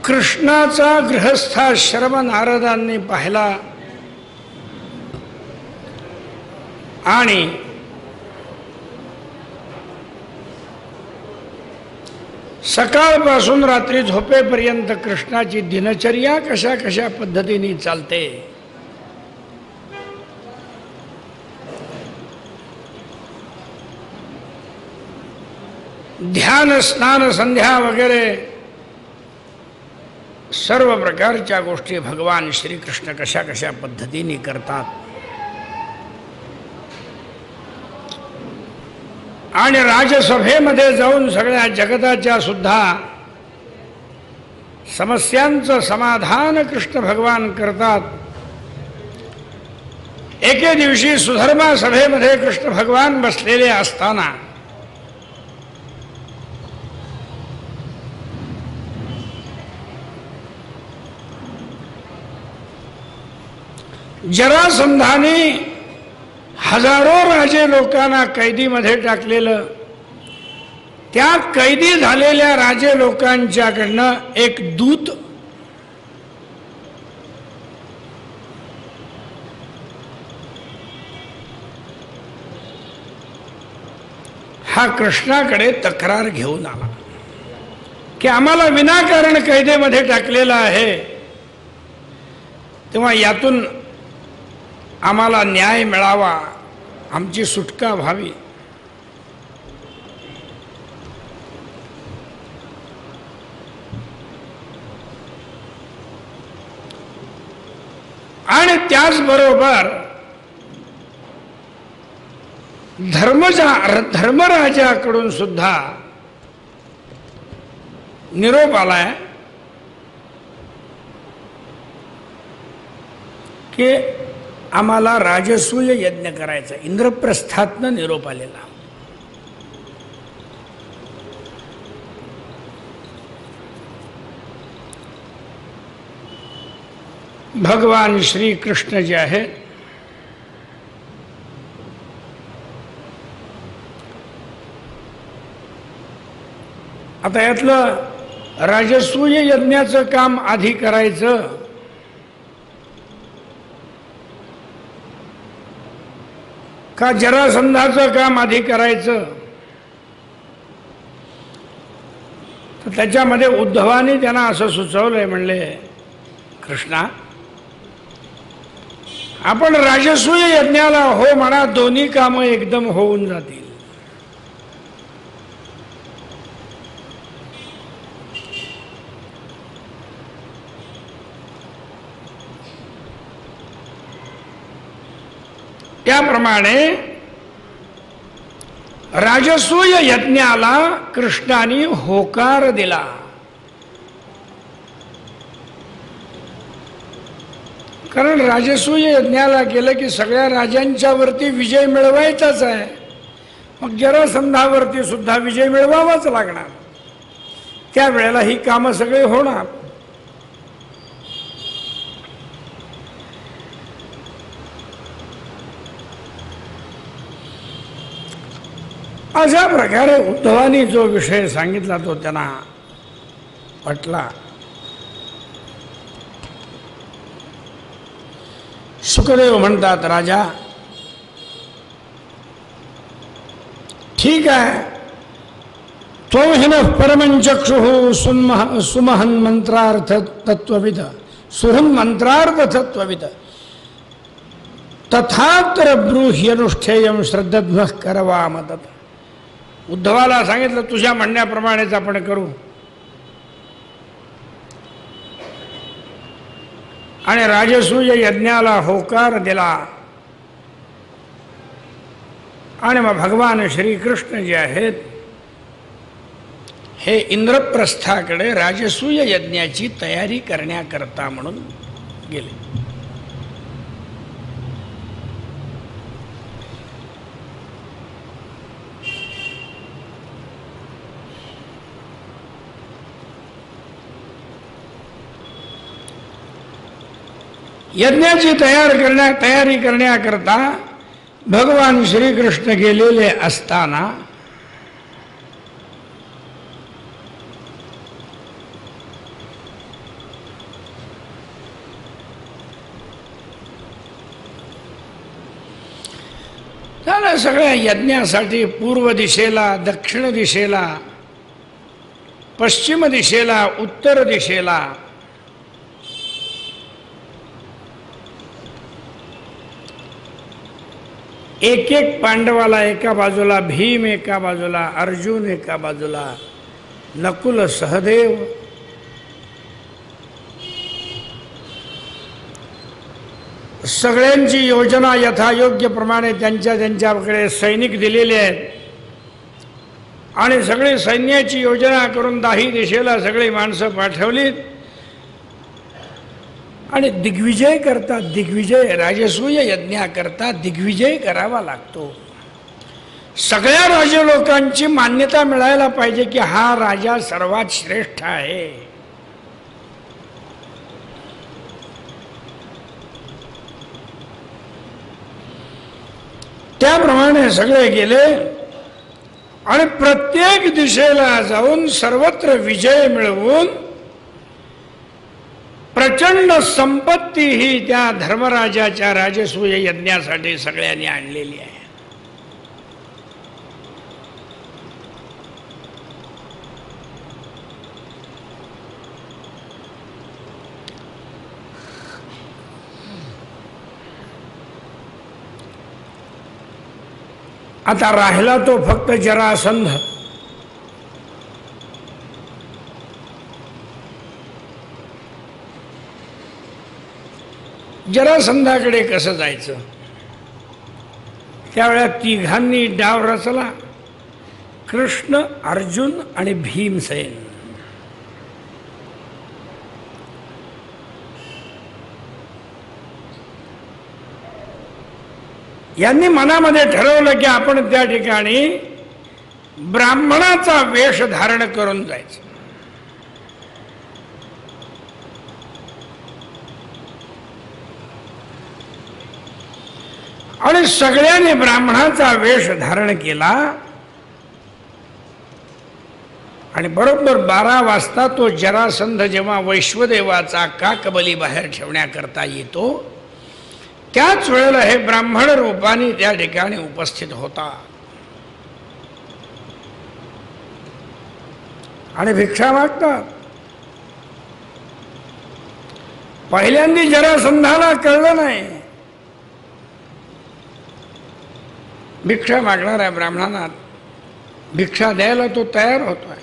कृष्णाचा गृहस्थाश्रम नारदांनी पाहिला आणि सकाळपासून रात्री झोपेपर्यंत कृष्णाची दिनचर्या कशा कशा पद्धतीने चालते, ध्यान स्नान संध्या वगैरे सर्व प्रकारच्या गोष्टी भगवान श्रीकृष्ण कशा कशा पद्धतीने करतात आणि राजसभेमध्ये जाऊन सगळ्या जगताच्या सुद्धा समस्यांचं समाधान कृष्ण भगवान करतात। एके दिवशी सुधर्मा सभेमध्ये कृष्ण भगवान बसलेले असताना जरासंधाने हजारो राजे लोकांना कैदीमध्ये टाकलेलं, त्या कैदी झालेल्या राजे लोकांच्याकडनं एक दूत हा कृष्णाकडे तक्रार घेऊन आला की आम्हाला विनाकारण कैदेमध्ये टाकलेलं आहे, तेव्हा यातून आम्हाला न्याय मिळावा, आमची सुटका व्हावी। आणि त्याचबरोबर धर्मराजाकडून सुद्धा निरोप आलाय की आम्हाला राजसूय यज्ञ करायचा, इंद्रप्रस्थातनं निरोप आलेला। भगवान श्री कृष्ण जे आहेत आता यातलं राजसूय यज्ञाचं काम आधी करायचं का जरासंधाचं काम आधी करायचं, तर त्याच्यामध्ये उद्धवाने त्यांना असं सुचवलंय, म्हणले कृष्णा आपण राजसूय यज्ञाला हो म्हणा, दोन्ही कामं एकदम होऊन जातील। त्याप्रमाणे राजसूय यज्ञाला कृष्णाने होकार दिला। कारण राजसूय यज्ञाला केलं की सगळ्या राजांच्या वरती विजय मिळवायचाच आहे, मग जरासंधावरती सुद्धा विजय मिळवावाच लागणार, त्यावेळेला ही कामं सगळे होणार। अशा प्रकारे उद्धवानी जो विषय सांगितला तो त्यांना पटला। सुखदेव म्हणतात, राजा ठीक आहे, त्वं हिनः परमंचक्षुः सुमहन् मंत्रार्थ तत्वविद सुहृन् मंत्रार्थ तत्वविद तथात्र ब्रूह्यनुष्ठेयं श्रद्धध्वः करवाम तत्। उद्धवाला सांगितलं तुझ्या म्हणण्याप्रमाणेच आपण करू, आणि राजसूय यज्ञाला होकार दिला। आणि मग भगवान श्रीकृष्ण जे आहेत हे इंद्रप्रस्थाकडे राजसूय यज्ञाची तयारी करण्याकरता म्हणून गेले। यज्ञाची तयारी करण्याकरता भगवान श्रीकृष्ण गेलेले असताना त्याला सगळ्या यज्ञासाठी पूर्व दिशेला, दक्षिण दिशेला, पश्चिम दिशेला, उत्तर दिशेला एक एक पांडवाला एका बाजूला, भीम एका बाजूला, अर्जुन एका बाजूला, नकुल सहदेव, सगळ्यांची योजना यथायोग्य प्रमाणे त्यांच्या त्यांच्याकडे सैनिक दिलेले आहेत आणि सगळी सैन्याची योजना करून दाही दिशेला सगळी माणसं पाठवलीत आणि दिग्विजय करतात. दिग्विजय राजसूय यज्ञाकरता दिग्विजय करावा लागतो. सगळ्या राजे लोकांची मान्यता मिळायला पाहिजे की हा राजा सर्वात श्रेष्ठ आहे. त्याप्रमाणे सगळे गेले आणि प्रत्येक दिशेला जाऊन सर्वत्र विजय मिळवून प्रचंड संपत्ती ही त्या धर्मराजाच्या राजसूय यज्ञासाठी सगळ्यांनी आणलेली आहे. आता राहिला तो फक्त जरासंध. जरासंधाकडे कसं जायचं? त्यावेळेला तिघांनी डाव रचला, कृष्ण, अर्जुन आणि भीमसेन. यांनी मनामध्ये ठरवलं की आपण त्या ठिकाणी ब्राह्मणाचा वेश धारण करून जायचं. आणि सगळ्यांनी ब्राह्मणाचा वेश धारण केला आणि बरोबर 12 वाजता तो जरासंध जेव्हा वैश्वदेवाचा काकबली बाहेर ठेवण्याकरता येतो त्याच वेळेला हे ब्राह्मण रूपाने त्या ठिकाणी उपस्थित होता आणि भिक्षा मागतात. पहिल्यांदा जरासंधाला कळलं नाही भिक्षा मागणाऱ्या ब्राह्मणांना भिक्षा द्यायला तो तयार होतोय.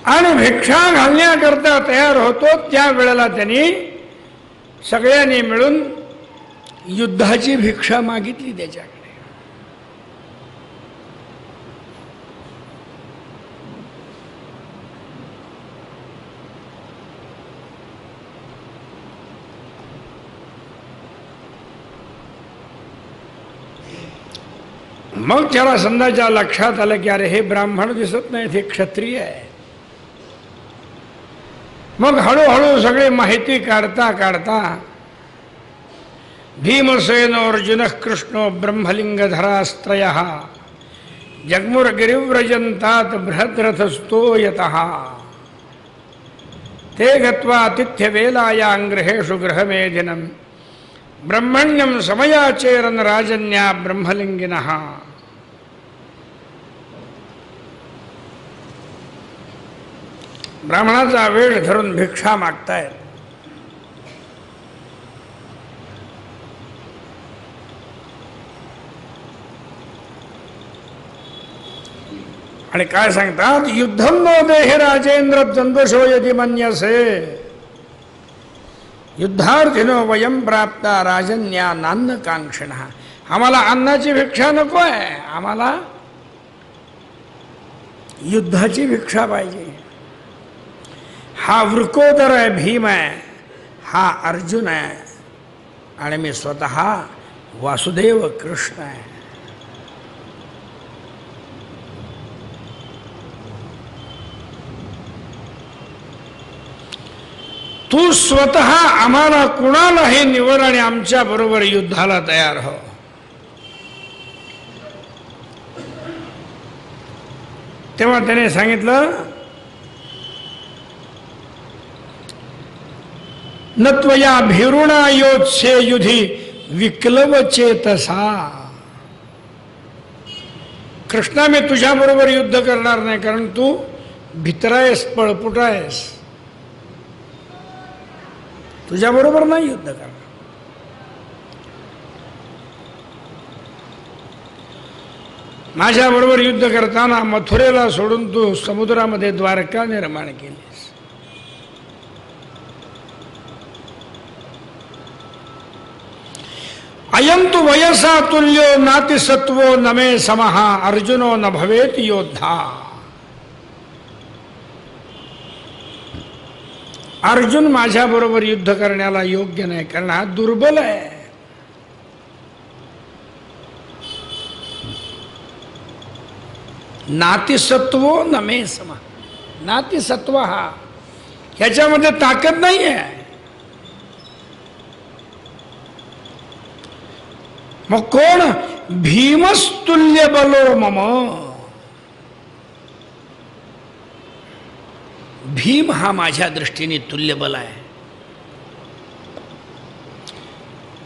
आणि भिक्षा घालण्याकरता तयार होतो त्या वेळेला त्यांनी सगळ्यांनी मिळून युद्धाची भिक्षा मागितली त्याच्याकडे. मग जरासंधाच्या लक्षात आलं की अरे हे ब्राह्मण दिसत नाहीत, हे क्षत्रिय आहे. मग हळूहळू सगळी माहिती काढता काढता भीमसेन अर्जुन कृष्णो ब्रह्मलिंगधरास्त्रयः जग्मुर्गिरिव्रजन्तात बृहद्रथस्तो यतः ते गत्वा आतिथ्यवेलायां गृहेषु गृहमेधिनं ब्रह्मण्यं समयाचेरन् राजन्या ब्रह्मलिंगिनः. ब्राह्मणाचा वेश धरून भिक्षा मागतायत. आणि काय सांगतात? युद्धं नो देहि राजेंद्र द्वंद्वशो यदि मन्यसे युद्धार्थिनो वयं प्राप्ता राजन्या नान्न कांक्षिणः. आम्हाला अन्नाची भिक्षा नको आहे, आम्हाला युद्धाची भिक्षा पाहिजे. हा वृकोदर आहे, भीम आहे, हा अर्जुन आहे आणि मी स्वतः वासुदेव कृष्ण आहे. तू स्वतः आम्हाला कुणालाही निवड आणि आमच्या बरोबर युद्धाला तयार हो. तेव्हा त्याने सांगितलं नत्वया भीरुणा योत्से युधी विक्लव चेतसा. कृष्णा मी तुझ्या बरोबर युद्ध करणार नाही, कारण तू भित्रायस, पळपुट आहेस, तुझ्या बरोबर नाही युद्ध करणार. माझ्या बरोबर युद्ध करताना मथुरेला सोडून तू समुद्रामध्ये द्वारका निर्माण केलीस. अयं तु वयसा तुल्यो नाति सत्वो नमे समः अर्जुनो न भवेत योद्धा. अर्जुन माझ्या बरोबर युद्ध करण्याला योग्य नाही, कारण हा दुर्बल आहे. नातिसत्वो नमे सम. नातिसत्व हा ह्याच्यामध्ये ताकद नाही आहे. मग कोण? भीमस्तुल्य बलो मम. भीम हा माझ्या दृष्टीने तुल्यबल आहे.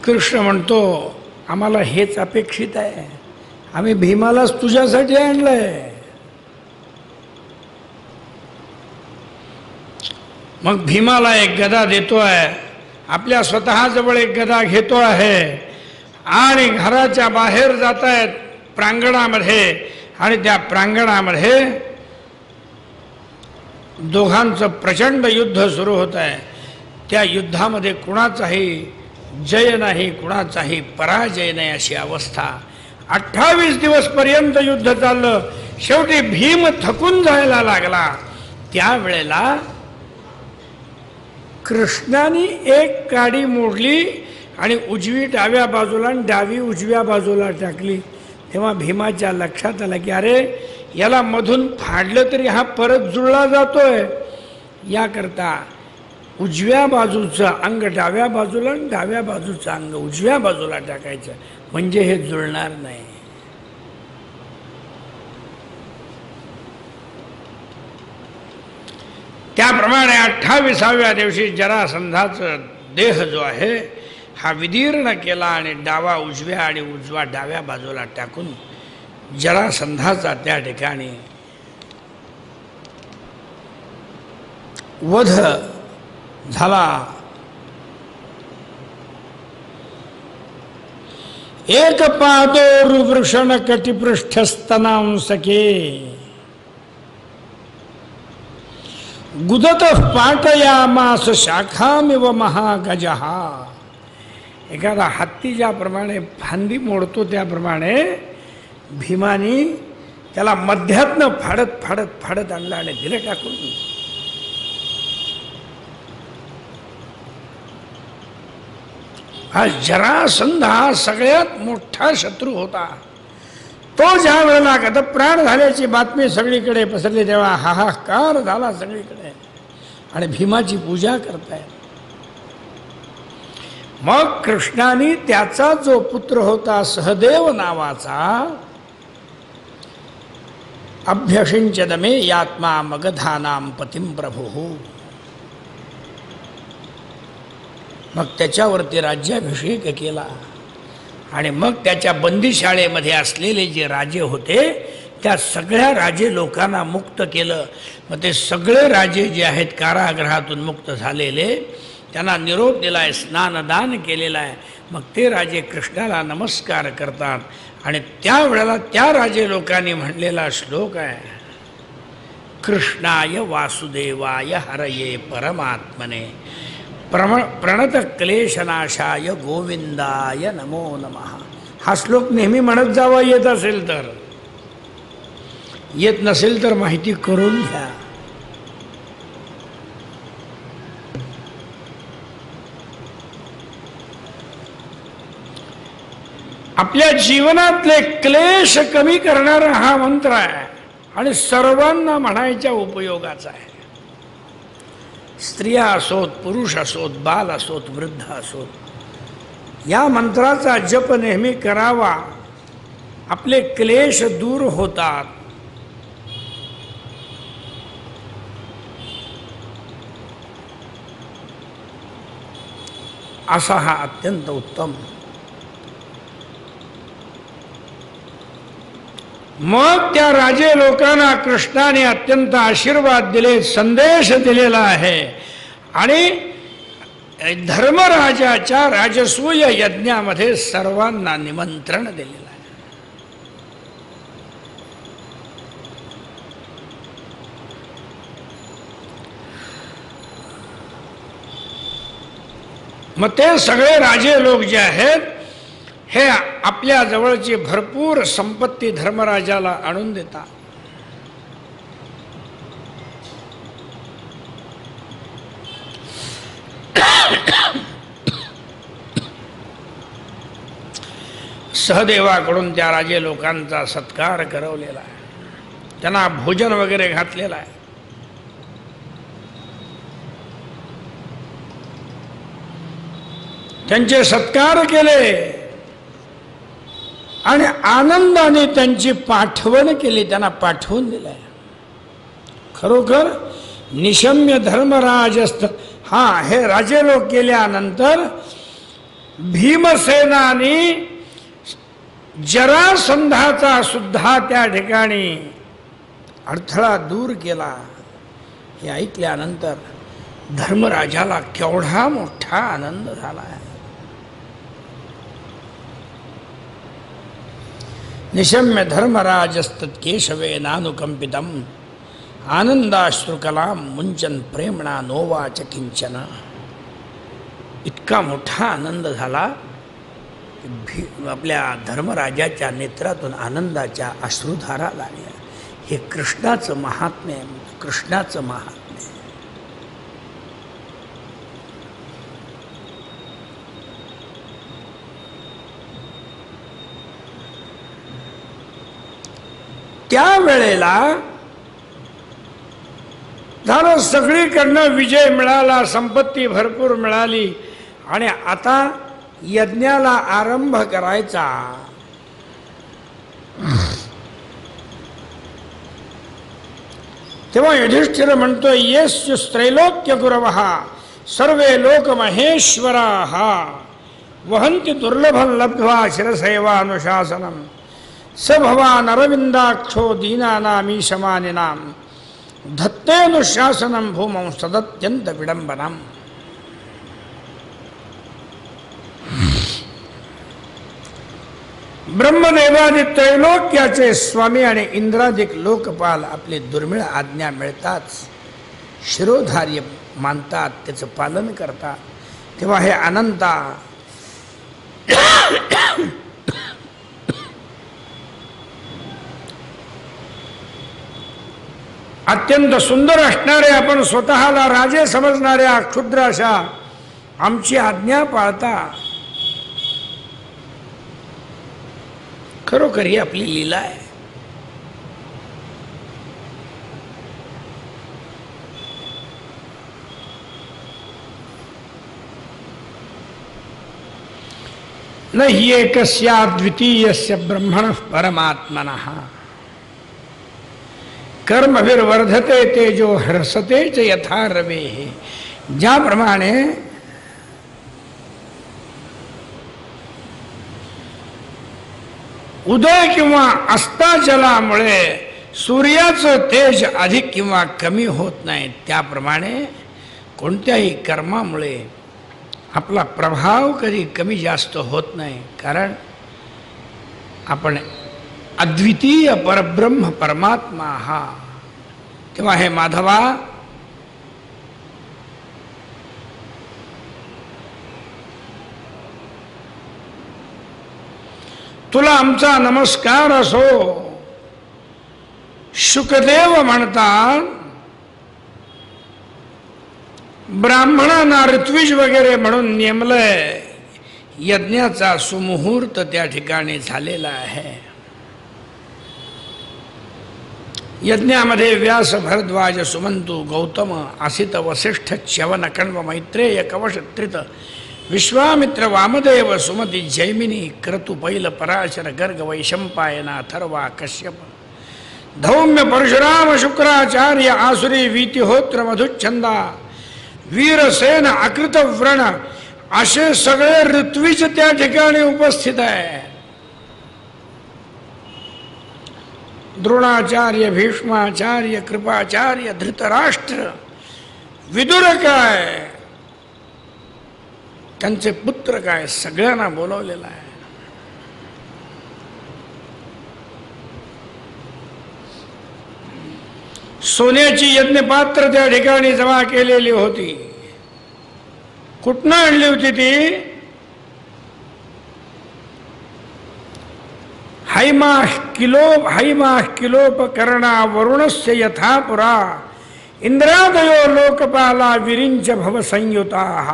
कृष्ण म्हणतो आम्हाला हेच अपेक्षित आहे, आम्ही भीमालाच तुझ्यासाठी आणलंय. मग भीमाला एक गदा देतो आहे, आपल्या स्वतःजवळ एक गदा घेतो आहे आणि घराच्या बाहेर जात आहेत प्रांगणामध्ये, आणि त्या प्रांगणामध्ये दोघांचं प्रचंड युद्ध सुरू होत आहे. त्या युद्धामध्ये कुणाचाही जय नाही, कुणाचाही पराजय नाही अशी अवस्था. 28 दिवस पर्यंत युद्ध चाललं. शेवटी भीम थकून जायला लागला. त्यावेळेला कृष्णाने एक काडी मोडली आणि उजवी डाव्या बाजूला आणि डावी उजव्या बाजूला टाकली. तेव्हा भीमाच्या लक्षात आलं की अरे याला मधून फाडलं तरी हा परत जुळला जातोय. याकरता उजव्या बाजूचं अंग डाव्या बाजूला आणि डाव्या बाजूचं अंग उजव्या बाजूला टाकायचं, म्हणजे हे जुळणार नाही. त्याप्रमाणे 28व्या दिवशी जरासंधाचा देह जो आहे हा विदीर्ण केला आणि डावा उजव्या आणि उजवा डाव्या बाजूला टाकून जरासंधाचा त्या ठिकाणी वध झाला. एक पादोरुवृषण कटिपृष्ठस्तनांसके गुदत पाटयामास शाखामिव महागजः. एखादा हत्ती ज्याप्रमाणे फांदी मोडतो त्याप्रमाणे भीमानी त्याला मध्यातनं फाडत फाडत फाडत आणलं आणि दिलं टाकून. हा जरासंध हा सगळ्यात मोठा शत्रू होता. तो ज्या वेळेला आता प्राण झाल्याची बातमी सगळीकडे पसरली तेव्हा हाहाकार झाला सगळीकडे आणि भीमाची पूजा करतायत. मग कृष्णाने त्याचा जो पुत्र होता सहदेव नावाचा अभ्यषिंचद मे यात्मा मगधानाम पतिम प्रभू. मग त्याच्यावरती राज्याभिषेक केला आणि मग त्याच्या बंदीशाळेमध्ये असलेले जे राजे होते त्या सगळ्या राजे लोकांना मुक्त केलं. मग ते सगळे राजे जे आहेत कारागृहातून मुक्त झालेले त्यांना निरोप दिलाय, स्नानदान केलेलं आहे. मग ते राजे कृष्णाला नमस्कार करतात आणि त्यावेळेला त्या राजे लोकांनी म्हणलेला श्लोक आहे, कृष्णाय वासुदेवाय हरये परमात्मने प्रणत क्लेशनाशाय गोविंदाय नमो नमः. हा श्लोक नेहमी म्हणत जावा येत असेल तर. येत नसेल तर माहिती करून घ्या. आपल्या जीवनातले क्लेश कमी करणारा हा मंत्र आहे आणि सर्वांना म्हणायच्या उपयोगाचा आहे. स्त्रिया असोत, पुरुष असोत, बाल असोत, वृद्ध असोत, या मंत्राचा जप नेहमी करावा. आपले क्लेश दूर होतात. असा हा अत्यंत उत्तम. मग त्या राजे लोकांना कृष्णाने अत्यंत आशीर्वाद दिले, संदेश दिलेला आहे आणि धर्मराजाच्या राजसूय यज्ञामध्ये सर्वांना निमंत्रण दिलेलं आहे. मग ते सगळे राजे लोक जे आहेत हे आपल्या जवळची भरपूर संपत्ती धर्मराजाला आणून देतात. सहदेवाकडून त्या राजे लोकांचा सत्कार करवलेला आहे, त्यांना भोजन वगैरे घातलेलं आहे. त्यांचे सत्कार केले आणि आनंदाने त्यांची पाठवण केली, त्यांना पाठवून दिलंय. खरोखर निशम्य धर्मराजस्थ हा हे राजे लोक केल्यानंतर भीमसेनाने जरासंधाचा सुद्धा त्या ठिकाणी अडथळा दूर केला. हे ऐकल्यानंतर धर्मराजाला केवढा मोठा आनंद झाला आहे. निशम्य धर्मराजस्तत्केशवे नानुकंपितम आनंदाश्रुकलाम मुंचन प्रेमणा नोवाच किंचन. इतका मोठा आनंद झाला, आपल्या धर्मराजाच्या नेत्रातून आनंदाच्या अश्रुधारा लागल्या. हे कृष्णाचं महात्म्य, कृष्णाचं महात्म्य. त्यावेळेला झालं, सगळीकडनं विजय मिळाला, संपत्ती भरपूर मिळाली आणि आता यज्ञाला आरंभ करायचा. तेव्हा युधिष्ठिर म्हणतोय, येस्यु त्रैलोक्य गुरवः सर्वे लोक महेश्वराः वहन्ति दुर्लभं लब्ध्वा शिरसैवानुशासनम् स भवान् अरविन्दाक्षो दीनानामीशमानिनां धत्तेऽनुशासनं भूमौ सदत्यंत विडंबनम्. ब्रह्मदेवादी त्रैलोक्याचे स्वामी आणि इंद्रादिक लोकपाल आपले दुर्मिळ आज्ञा मिळताच शिरोधार्य मानतात, त्याचं पालन करतात. तेव्हा हे अनंता अत्यंत सुंदर असणारे, आपण स्वतःला राजे समजणाऱ्या क्षुद्र अशा आमची आज्ञा पाळता. खरोखर ही आपली लीला आहे. न हि एकस्या द्वितीयस्य ब्रह्मणः परमात्मनः कर्मभिर्वर्धते तेजो ह्रसते च यथा रवेः. ज्याप्रमाणे उदय किंवा अस्ताचलामुळे सूर्याचं तेज अधिक किंवा कमी होत नाही, त्याप्रमाणे कोणत्याही कर्मामुळे आपला प्रभाव कधी कमी जास्त होत नाही. कारण आपण अद्वितीय परब्रह्म परमात्मा हा. तेव्हा हे माधवा, तुला आमचा नमस्कार असो. शुकदेव म्हणतात, ब्राह्मणांना ऋत्विज वगैरे म्हणून नेमलंय. यज्ञाचा सुमुहूर्त त्या ठिकाणी झालेला आहे. यज्ञामध्ये व्यास, भरद्वाज, सुमंतू, गौतम, असित, वसिष्ठ, च्यवन, कण्व, मैत्रेय, कवश, त्रित, विश्वामित्र, वामदेव, सुमती, जैमिनी, क्रतु, पैल, पराशर, गर्ग, वैशंपायना, अथर्वा, कश्यप, धौम्य, परशुराम, शुक्राचार्य, आसुरी, वीतिहोत्र, मधुच्छंदा, वीरसेन, अकृतव्रण असे सगळे ऋत्विज त्या ठिकाणी उपस्थित आहे. द्रोणाचार्य, भीष्माचार्य, कृपाचार्य, धृतराष्ट्र, विदुर काय, त्यांचे पुत्र काय, सगळ्यांना बोलवलेलं आहे. सोन्याची यज्ञपात्र त्या ठिकाणी जमा केलेली होती. कुठनं आणली होती ती? हैमाः किलोपकरणा वरुणस्य यथा पुरा इंद्रादयो लोकपाला विरिंच भव संयुताः.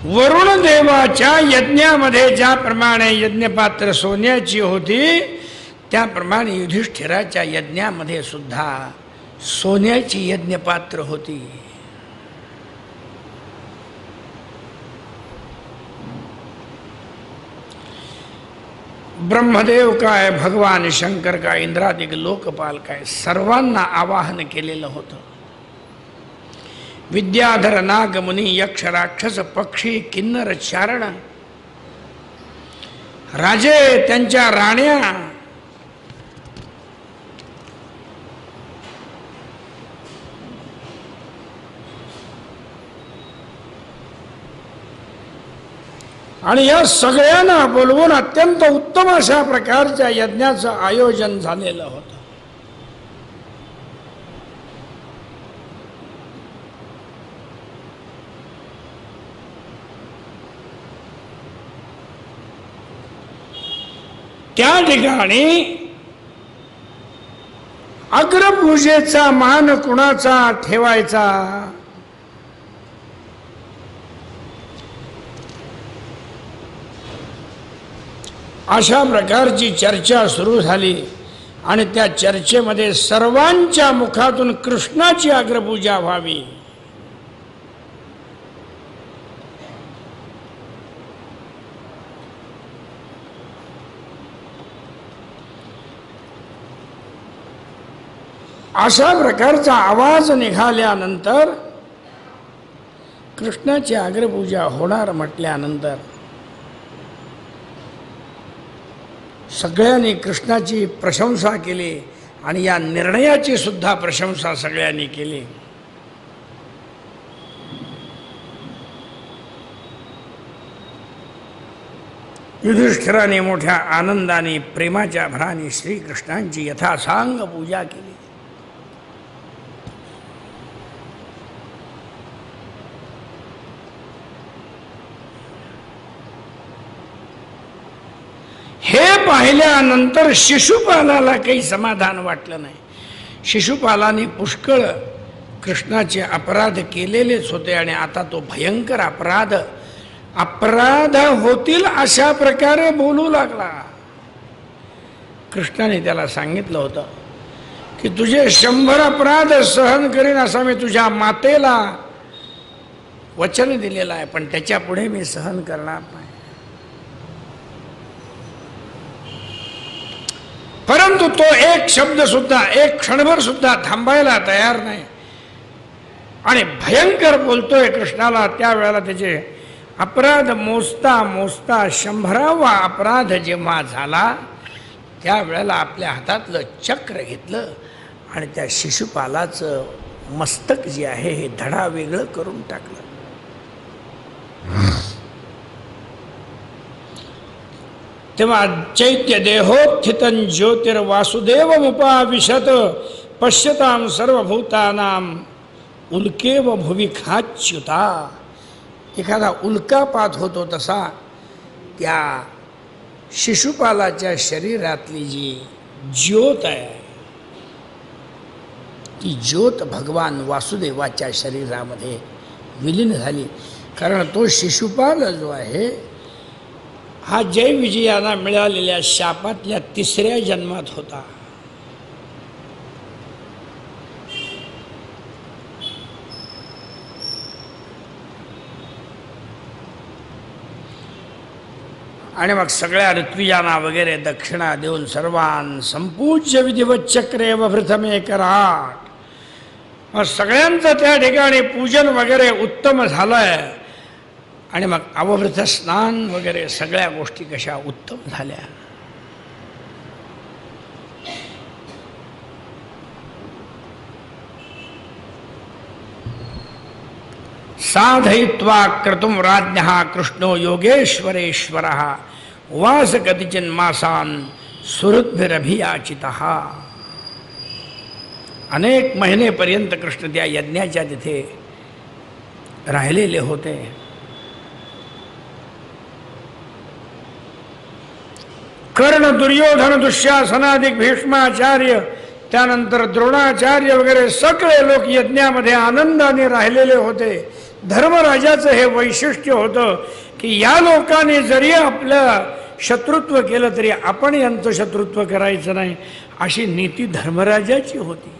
वरुण देवाच्या यज्ञामध्ये ज्याप्रमाणे यज्ञपात्र सोन्याची होती, त्याप्रमाणे युधिष्ठिराच्या यज्ञामध्ये सुद्धा सोन्याची यज्ञपात्र होती. ब्रह्मदेव काय, भगवान शंकर काय, इंद्रादिक लोकपाल काय, सर्वांना आवाहन केलेलं होतं. विद्याधर, नागमुनी, यक्ष, राक्षस, पक्षी, किन्नर, चारण, राजे, त्यांच्या राण्या, आणि या सगळ्यांना बोलवून अत्यंत उत्तम अशा प्रकारच्या यज्ञाचं आयोजन झालेलं होतं. त्या ठिकाणी अग्रपूजेचा मान कुणाचा ठेवायचा, अशा प्रकारची चर्चा सुरू झाली. आणि त्या चर्चेमध्ये सर्वांच्या मुखातून कृष्णाची अग्रपूजा व्हावी, अशा प्रकारचा आवाज निघाल्यानंतर, कृष्णाची अग्रपूजा होणार म्हटल्यानंतर सगळ्यांनी कृष्णाची प्रशंसा केली आणि या निर्णयाची सुद्धा प्रशंसा सगळ्यांनी केली. युधिष्ठिराने मोठ्या आनंदाने, प्रेमाच्या भराने श्रीकृष्णांची यथासांग पूजा केली. हे पाहिल्यानंतर शिशुपालाला काही समाधान वाटलं नाही. शिशुपालाने पुष्कळ कृष्णाचे अपराध केलेलेच होते आणि आता तो भयंकर अपराध होतील अशा प्रकारे बोलू लागला. कृष्णाने त्याला सांगितलं होतं की तुझे 100 अपराध सहन करीन असं मी तुझ्या मातेला वचन दिलेलं आहे, पण त्याच्या पुढे मी सहन करणार नाही. परंतु तो एक शब्द सुद्धा, एक क्षणभर सुद्धा थांबायला तयार नाही आणि भयंकर बोलतोय कृष्णाला. त्यावेळेला त्याचे अपराध मोजता मोजता 100वा अपराध जेव्हा झाला, त्यावेळेला आपल्या हातातलं चक्र घेतलं आणि त्या शिशुपालाचं मस्तक जे आहे हे धडा वेगळं करून टाकलं. तेव्हा चैत्य देहोत्थितं ज्योतिर्वासुदेवमुपाविशत पश्यतां सर्वभूतानां उल्केव भुवि खाच्युता. एखादा उल्कापात होतो तसा त्या शिशुपालाच्या शरीरातली जी ज्योत आहे, ती ज्योत भगवान वासुदेवाच्या शरीरामध्ये विलीन झाली. कारण तो शिशुपाल जो आहे हा जय विजयाला मिळालेल्या शापातल्या 3ऱ्या जन्मात होता. आणि मग सगळ्या ऋत्विजांना वगैरे दक्षिणा देऊन सर्वान संपूज्य विधिवत चक्रे व प्रथमे कराट. मग सगळ्यांचं त्या ठिकाणी पूजन वगैरे उत्तम झालंय. आणि मग अवभृत स्नान वगैरे सगळ्या गोष्टी कशा उत्तम झाल्या. साधयित्वा क्रतुम राज्ञः कृष्णो योगेश्वरेश्वरः उवास कतिचिन्मासान् सुहृद्भिरभियाचितः. अनेक महिनेपर्यंत कृष्ण त्या यज्ञाच्या तिथे राहिलेले होते. कर्ण, दुर्योधन, दुःशासनादिक, भीष्माचार्य, त्यानंतर द्रोणाचार्य वगैरे सगळे लोक यज्ञामध्ये आनंदाने राहिलेले होते. धर्मराजाचं हे वैशिष्ट्य होतं की या लोकांनी जरी आपलं शत्रुत्व केलं तरी आपण यांचं शत्रुत्व करायचं नाही, अशी नीती धर्मराजाची होती.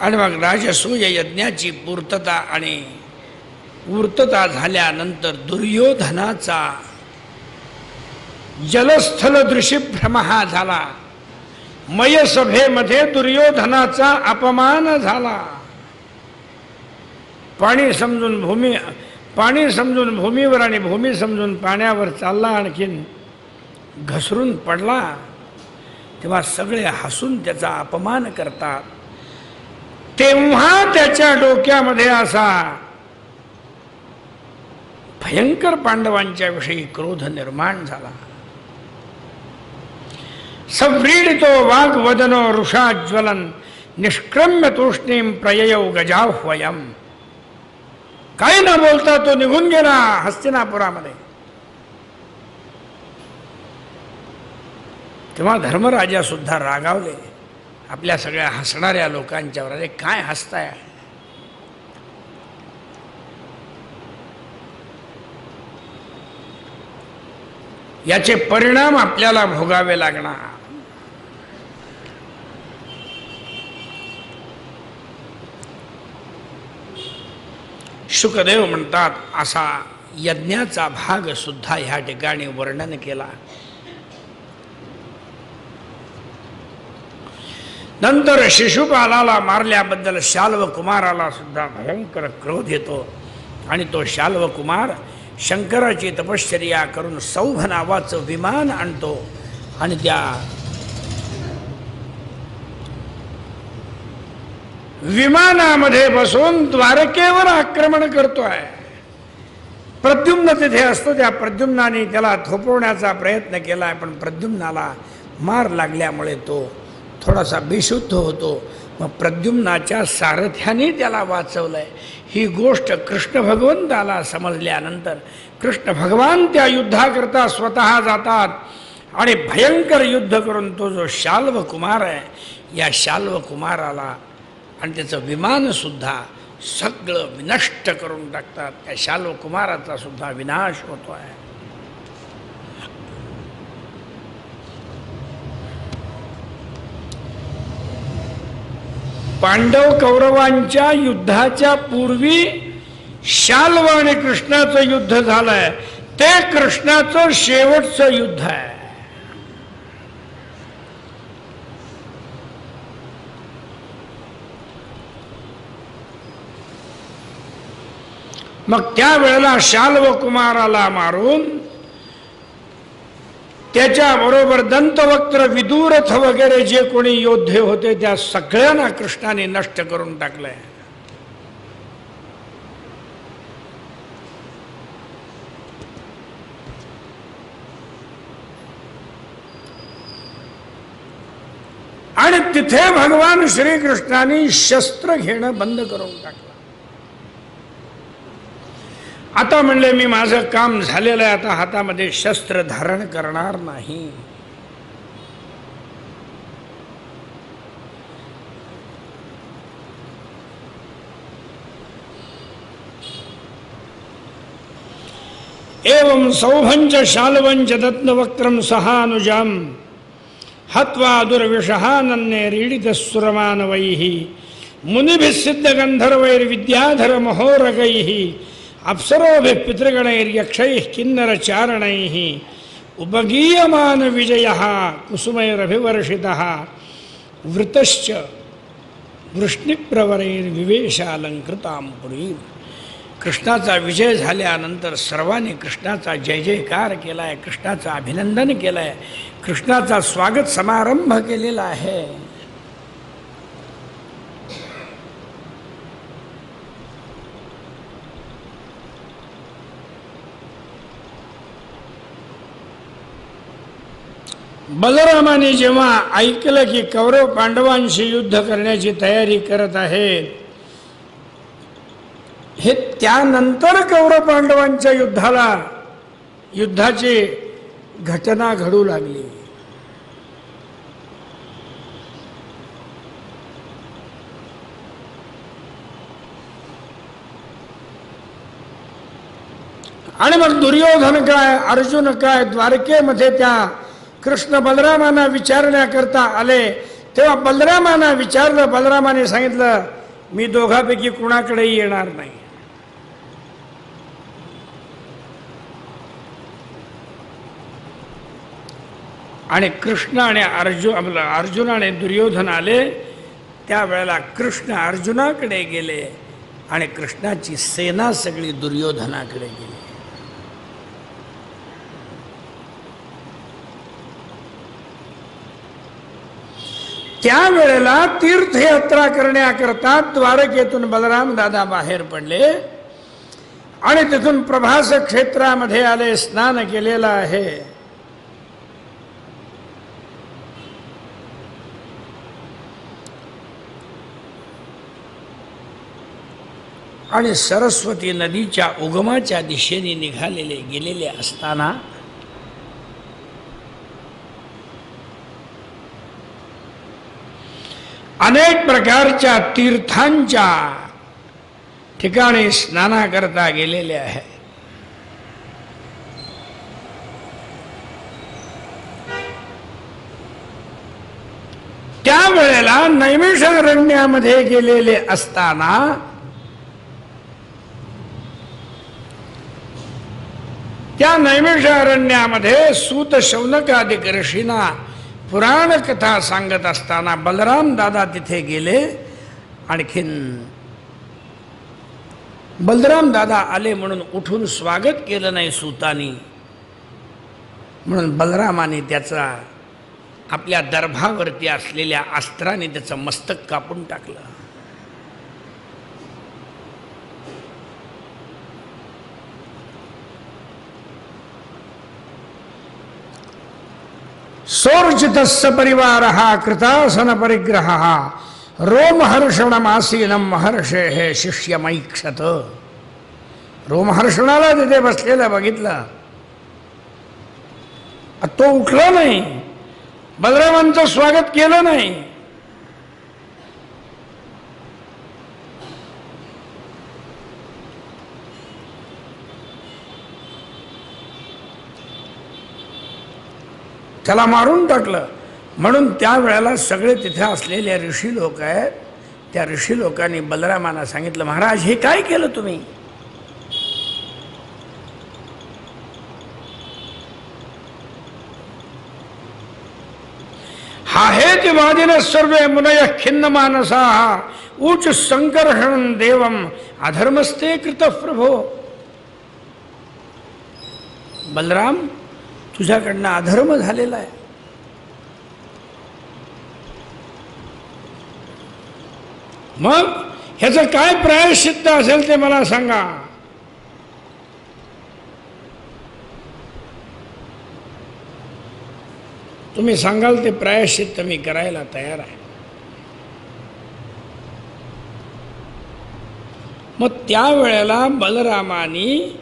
आणि मग राजसूय यज्ञाची पूर्तता झाल्यानंतर दुर्योधनाचा जलस्थल दृशिभ्रम हा झाला. मयसभेमध्ये दुर्योधनाचा अपमान झाला. पाणी समजून भूमीवर आणि भूमी समजून पाण्यावर चालला, आणखीन घसरून पडला. तेव्हा सगळे हसून त्याचा अपमान करतात. तेव्हा त्याच्या डोक्यामध्ये असा भयंकर पांडवांच्या विषयी क्रोध निर्माण झाला. सव्रीडितो वाग्वदनो रुषाज्वलन निष्क्रम्य तूष्णीम प्रययौ गजाह्वयम. काही न बोलता तो निघून गेला हस्तिनापुरामध्ये. तेव्हा धर्मराजा सुद्धा रागावले आपल्या सगळ्या हसणाऱ्या लोकांच्यावर. अरे काय हसताय? याचे परिणाम आपल्याला भोगावे लागणार. शुकदेव म्हणतात असा यज्ञाचा भाग सुद्धा ह्या ठिकाणी वर्णन केला. नंतर शिशुपालाला मारल्याबद्दल शाल्व कुमाराला सुद्धा भयंकर क्रोध येतो आणि तो शाल्व कुमार शंकराची तपश्चर्या करून सौभ नावाचं विमान आणतो आणि त्या विमानामध्ये बसून द्वारकेवर आक्रमण करतोय. प्रद्युम्न तिथे असतो. त्या प्रद्युम्नाने त्याला थोपवण्याचा प्रयत्न केला, पण प्रद्युम्नाला मार लागल्यामुळे तो थोडासा बेशुद्ध होतो. मग प्रद्युम्नाच्या सारथ्याने त्याला वाचवलंय. ही गोष्ट कृष्ण भगवंताला समजल्यानंतर कृष्ण भगवान त्या युद्धाकरता स्वतः जातात आणि भयंकर युद्ध करून तो जो शाल्व कुमार आहे, या शाल्व कुमाराला आणि त्याचं विमान सुद्धा सगळं विनष्ट करून टाकतात. त्या शाल्व कुमाराचा सुद्धा विनाश होतो आहे. पांडव कौरवांच्या युद्धाच्या पूर्वी शाल्व आणि कृष्णाचं युद्ध झालंय. ते कृष्णाचं शेवटचं युद्ध आहे. मग त्यावेळेला शाल्व कुमाराला मारून त्याच्याबरोबर दंतवक्त्र, विदुरथ वगैरे जे कोणी योद्धे होते त्या सगळ्यांना कृष्णाने नष्ट करून टाकलंय. आणि तिथे भगवान श्रीकृष्णाने शस्त्र घेणं बंद करून टाकलं. आता म्हणले मी माझं काम झालेलं आहे, आता हातामध्ये शस्त्र धारण करणार नाही. एवं सौभंच शाल्वंच दत्तवक्त्रम सहानुजाम हत्वा दुर्विषहानन्ये रीडितस्सुरमानवैः मुनिभिः सिद्धगन्धर्वैर्विद्याधर महोरगैः अप्सरोभिः पितृगणैर्यक्षैः किन्नरचारणैः उपगीयमान विजयः कुसुमैरभिवर्षितः वृतश्च वृष्णिप्रवरैर्विवेशालंकृतां पुरीं. कृष्णाचा विजय झाल्यानंतर सर्वांनी कृष्णाचा जय जयकार केलाय, कृष्णाचं अभिनंदन केलंय, कृष्णाचा स्वागत समारंभ केलेला आहे. बलरामाने जेव्हा ऐकलं की कौरव पांडवांशी युद्ध करण्याची तयारी करत आहेत, हे त्यानंतर कौरव पांडवांच्या युद्धाची घटना घडू लागली. आणि मग दुर्योधन काय, अर्जुन काय, द्वारकेमध्ये त्या कृष्ण बलरामांना विचारण्याकरता आले. तेव्हा बलरामांना विचारलं, बलरामाने सांगितलं मी दोघांपैकी कुणाकडेही येणार नाही. आणि कृष्ण आणि अर्जुन आणि दुर्योधन आले. त्यावेळेला कृष्ण अर्जुनाकडे गेले आणि कृष्णाची सेना सगळी दुर्योधनाकडे गेली. त्यावेळेला तीर्थयात्रा करण्याकरता द्वारकेतून बलराम दादा बाहेर पडले आणि तिथून प्रभास क्षेत्रामध्ये आले, स्नान केलेलं आहे. आणि सरस्वती नदीच्या उगमाच्या दिशेने गेलेले असताना अनेक प्रकारच्या तीर्थांच्या ठिकाणी स्नानाकरता गेलेले आहे. त्यावेळेला नैमिषारण्यामध्ये गेलेले असताना त्या नैमिषारण्यामध्ये सूत शौनकादिक ऋषींना पुराण कथा सांगत असताना बलराम दादा तिथे गेले. आणखीन बलराम दादा आले म्हणून उठून स्वागत केलं नाही सूतानी, म्हणून बलरामाने त्याचा आपल्या दर्भावरती असलेल्या अस्त्राने त्याचं मस्तक कापून टाकलं. सोर्चितस्य परिवारः कृतासन परिग्रहः रोमहर्षणमासीनं महर्षेः शिष्यमैक्षत. रोमहर्षणाला तिथे बसलेला बघितलं, तो उठला नाही, बलरामांचं स्वागत केलं नाही. त्याला मारून टाकलं. म्हणून त्यावेळेला सगळे तिथे असलेले ऋषी लोक आहेत, त्या ऋषी लोकांनी बलरामांना सांगितलं, महाराज हे काय केलं तुम्ही? हा हेति वादिनः सर्वे मुनयः खिन्न मानसाः ऊच संकर्षणं देवम अधर्मस्ते कृतः प्रभो. बलराम तुझ्याकडनं अधर्म झालेला आहे. मग ह्याचं काय प्रायश्चित्त असेल ते मला सांगा. तुम्ही सांगाल ते प्रायश्चित्त मी करायला तयार आहे. मग त्यावेळेला बलरामानी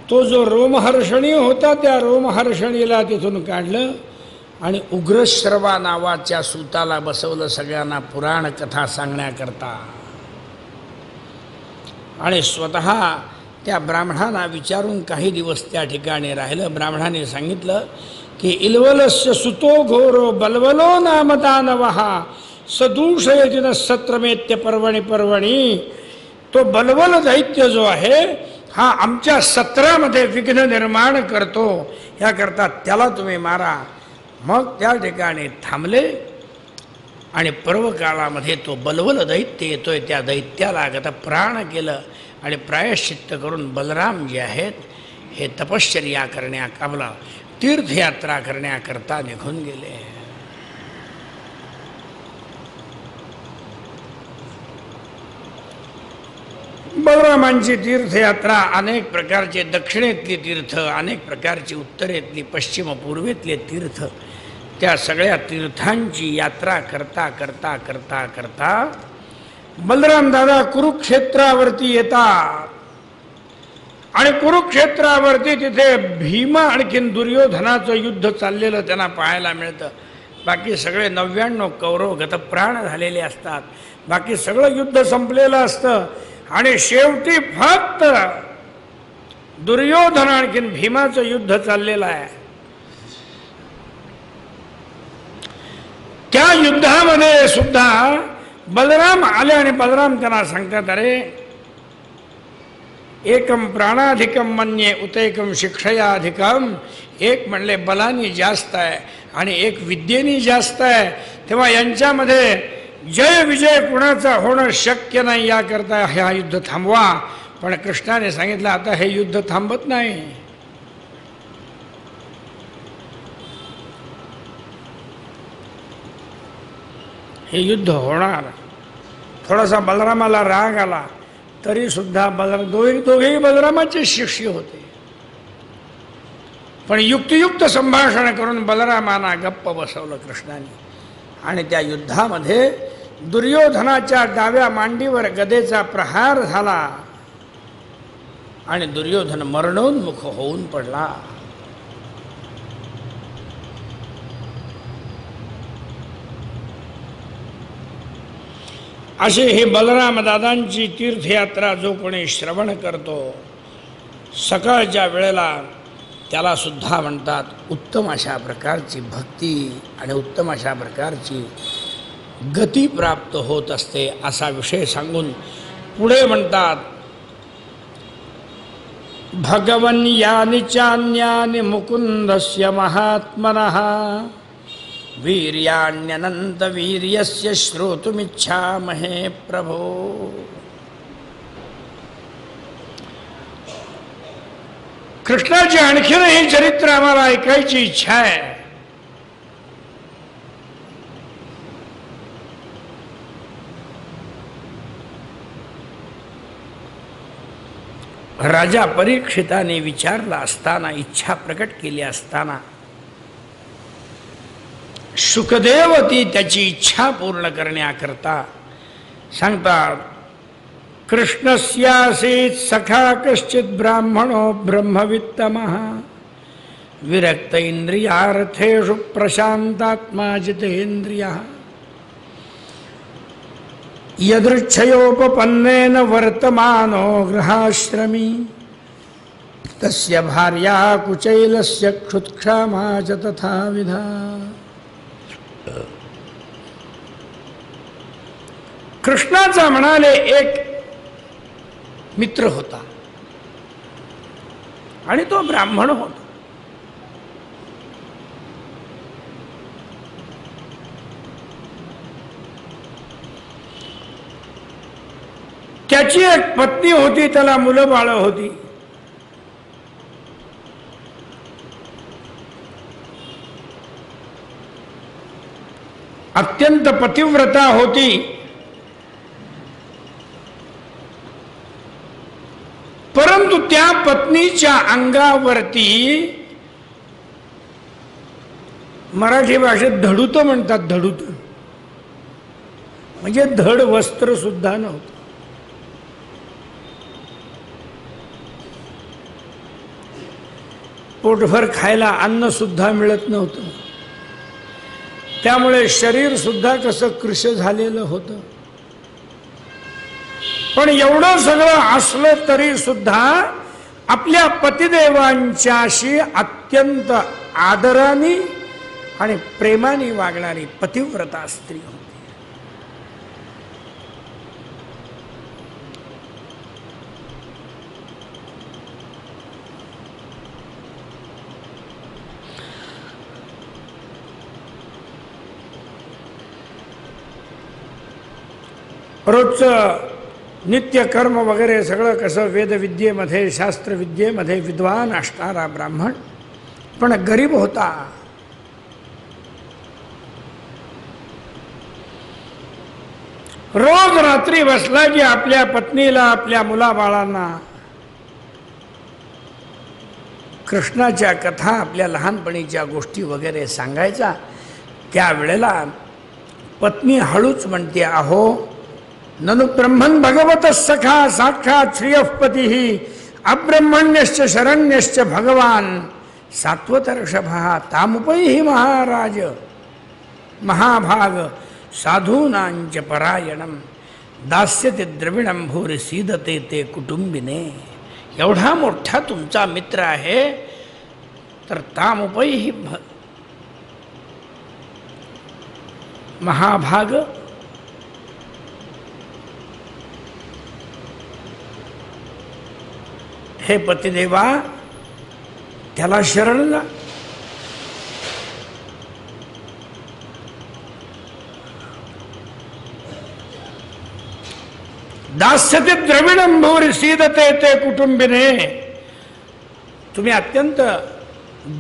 तो जो रोमहर्षणी होता त्या रोमहर्षणीला तिथून काढलं आणि उग्रश्रवा नावाच्या सूताला बसवलं सगळ्यांना पुराण कथा सांगण्याकरता. आणि स्वतः त्या ब्राह्मणांना विचारून काही दिवस त्या ठिकाणी राहिलं. ब्राह्मणाने सांगितलं की इल्वलस्य सुतो घोरो बलवलो नाम दानवः सदूषयति न सत्रमेत्य पर्वणी पर्वणी. तो बलवल दैत्य जो आहे हा आमच्या सत्रामध्ये विघ्न निर्माण करतो, याकरता त्याला तुम्ही मारा. मग त्या ठिकाणी थांबले आणि पर्वकाळामध्ये तो बलवल दैत्य येतोय, त्या दैत्याला गतप्राण केलं आणि प्रायश्चित्त करून बलराम जे आहेत हे तपश्चर्या करण्याकामला तीर्थयात्रा करण्याकरता निघून गेले. बलरामांची तीर्थयात्रा अनेक प्रकारचे दक्षिणेतली तीर्थ, अनेक प्रकारची उत्तरेतली, पश्चिम पूर्वेतले तीर्थ, त्या सगळ्या तीर्थांची यात्रा करता करता करता करता बलराम दादा कुरुक्षेत्रावरती येतात. आणि कुरुक्षेत्रावरती तिथे भीम आणखीन दुर्योधनाचं युद्ध चाललेलं त्यांना पाहायला मिळतं. बाकी सगळे 99 कौरव गतप्राण झालेले असतात, बाकी सगळं युद्ध संपलेलं असतं आणि शेवटी फक्त दुर्योधन आणखीन भीमाचं युद्ध चाललेलं आहे. त्या युद्धामध्ये सुद्धा बलराम आले आणि बलराम त्यांना सांगतात, अरे एकम प्राणाधिकम मन्ये उतैकम शिक्षयाधिकम. एक म्हणले बलानी जास्त आहे आणि एक विद्येनी जास्त आहे, तेव्हा यांच्यामध्ये जय विजय कुणाचा होणं शक्य नाही, याकरता हा युद्ध थांबवा. पण कृष्णाने सांगितलं आता हे युद्ध थांबत नाही. हे युद्ध होणार. थोडासा बलरामाला राग आला तरी सुद्धा दोघेही बलरामाचे शिष्य होते, पण युक्तियुक्त संभाषण करून बलरामांना गप्प बसवलं कृष्णाने. आणि त्या युद्धामध्ये दुर्योधनाच्या डाव्या मांडीवर गदेचा प्रहार झाला आणि दुर्योधन मरणोन्मुख होऊन पडला. अशी ही बलराम दादांची तीर्थयात्रा जो कोणी श्रवण करतो सकाळच्या वेळेला त्याला सुद्धा म्हणतात उत्तम अशा प्रकारची भक्ती आणि उत्तम अशा प्रकारची गती प्राप्त होत असते, असा विषय सांगून पुढे म्हणतात, भगवन् यानि चान्यानि मुकुंदस्य महात्मनः वीर्याण्यनंत वीर्यस्य श्रोतुमिच्छामहे प्रभो. कृष्णाचे आणखीनही चरित्र आम्हाला ऐकायची इच्छा आहे. राजा परीक्षिताने विचारला असताना, इच्छा प्रकट केली असताना शुकदेव ती त्याची इच्छा पूर्ण करण्याकरता सांगतात, कृष्णस्यासीत सखा कश्चित ब्राह्मणो ब्रह्मवित्तमः विरक्त इंद्रियार्थेषु प्रशांतात्मा जितेन्द्रियः यदृच्छयोपपन्नेन वर्तमानो गृहाश्रमी तस्य भार्या कुचैलस्य क्षुत्क्षामा च तथाविधा. कृष्णाचा म्हणाले एक मित्र होता आणि तो ब्राह्मण होता. त्याची एक पत्नी होती, त्याला मुलं बाळ होती. अत्यंत पतिव्रता होती. परंतु त्या पत्नीच्या अंगावरती मराठी भाषेत धडूत म्हणतात, धडूत म्हणजे धड वस्त्र सुद्धा नव्हतं. पोटभर खायला अन्न सुद्धा मिळत नव्हतं. त्यामुळे शरीर सुद्धा कसं कृश झालेलं होतं. पण एवढं सगळं असलं तरी सुद्धा आपल्या पतिदेवांच्याशी अत्यंत आदराने आणि प्रेमाने वागणारी पतिव्रता स्त्री होती. रोजचं नित्य कर्म वगैरे सगळं कसं वेदविद्येमध्ये शास्त्रविद्येमध्ये विद्वान असणारा ब्राह्मण पण गरीब होता. रोज रात्री बसला की आपल्या पत्नीला आपल्या मुलाबाळांना कृष्णाच्या कथा आपल्या लहानपणीच्या गोष्टी वगैरे सांगायचा. त्यावेळेला पत्नी हळूच म्हणते, अहो ननु ब्रह्मन् भगवतः सखा साक्षात् श्रियःपतिः अब्रह्मण्यश्च शरण्यश्च भगवान सात्वतर्षभः तामुपैहि महाराज महाभाग साधूनांच परायणम दास्यते द्रविणं भूरि सीदते ते कुटुंबिने. एवढा मोठा तुमचा मित्र आहे तर तामुपैहि महाभाग हे पतिदेवा त्याला शरण जा. दास्यते द्रविणं भूरि सीदते ते कुटुंबिने. तुम्ही अत्यंत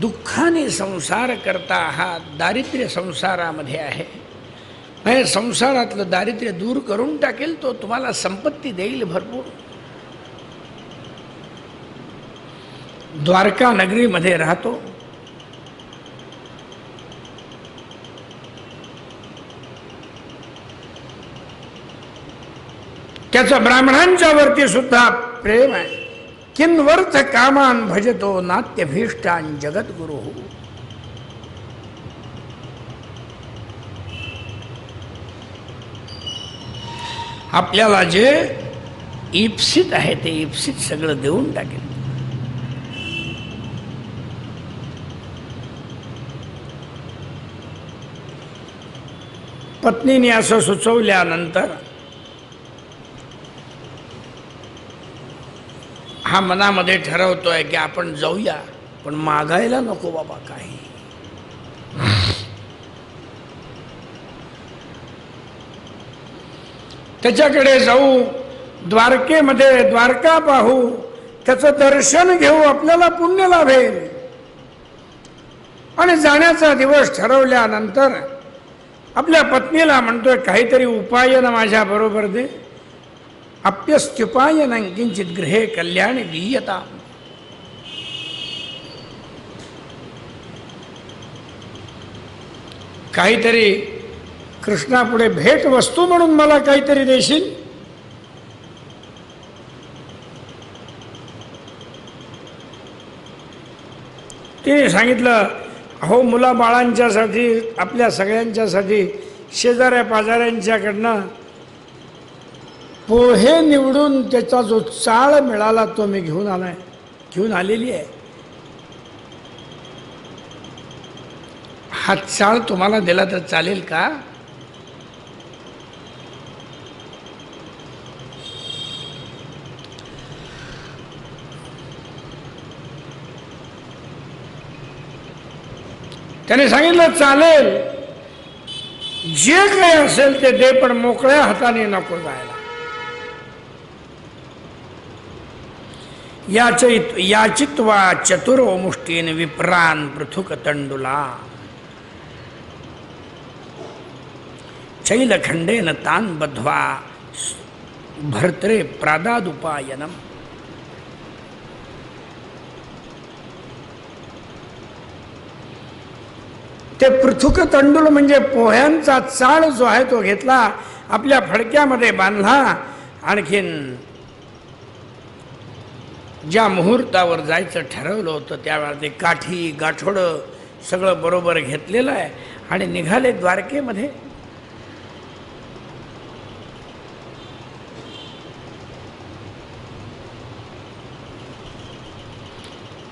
दुःखाने संसार करता आहात, दारिद्र्य संसारामध्ये आहे. हे संसारातलं दारिद्र्य दूर करून टाकेल, तो तुम्हाला संपत्ती देईल भरपूर. द्वारका नगरीमध्ये राहतो. त्याचं ब्राह्मणांच्या वरती सुद्धा प्रेम आहे. किन्वर्थ कामान भजतो नात्यभीष्टान जगद्गुरु. आपल्याला जे इप्सित आहे ते इप्सित सगळं देऊन टाकेल. पत्नीने असं सुचवल्यानंतर हा मनामध्ये ठरवतोय की आपण जाऊया, पण मागायला नको बाबा काही. त्याच्याकडे जाऊ, द्वारकेमध्ये द्वारका पाहू, त्याचं दर्शन घेऊ, आपल्याला पुण्य लाभेल. आणि जाण्याचा दिवस ठरवल्यानंतर आपल्या पत्नीला म्हणतोय काहीतरी उपायन माझ्या बरोबर दे. अप्यस्त्युपायनं किंचित गृहे कल्याणी दीयता. काहीतरी कृष्णापुढे भेट वस्तू म्हणून मला काहीतरी देशील. तिने सांगितलं, अहो मुलाबाळांच्यासाठी आपल्या सगळ्यांच्यासाठी शेजाऱ्या पाजाऱ्यांच्याकडनं पोहे निवडून त्याचा जो चाळ मिळाला तो मी घेऊन आलेली आहे. हा चाळ तुम्हाला दिला तर चालेल का? त्याने सांगितलं चालेल, जे काही असेल ते दे, पण मोकळ्या हाताने नको जायला. याचित्वा चतुरो मुष्टीन विप्रान पृथुक तंडुला चैलखंडेन तान बध्वा भर्त्रे प्रादादुपायनम. ते पृथुक तंडुल म्हणजे पोह्यांचा चाळ जो आहे तो घेतला, आपल्या फडक्यामध्ये बांधला. आणखीन ज्या मुहूर्तावर जायचं ठरवलं होतं त्यावेळेला ते काठी गाठोडं सगळं बरोबर घेतलेलं आहे आणि निघाले द्वारकेमध्ये.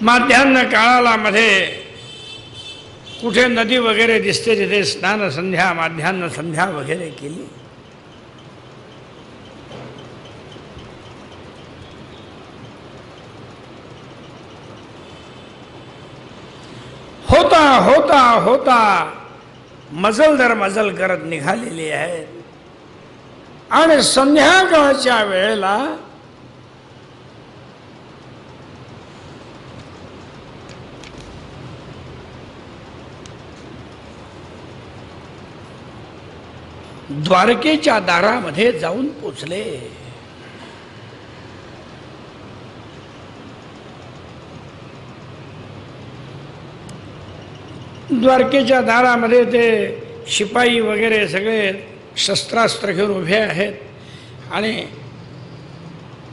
माध्यान्ह काळाला मध्ये कुठे नदी वगैरे दिसते तिथे स्नान संध्या माध्यान्ह संध्या वगैरे केली. होता होता होता मजल दर मजल करत निघालेली आहेत. आणि संध्याकाळच्या वेळेला द्वारकेच्या दारामध्ये जाऊन पोचले. द्वारकेच्या दारामध्ये ते शिपाई वगैरे सगळे शस्त्रास्त्र घेऊन उभे आहेत आणि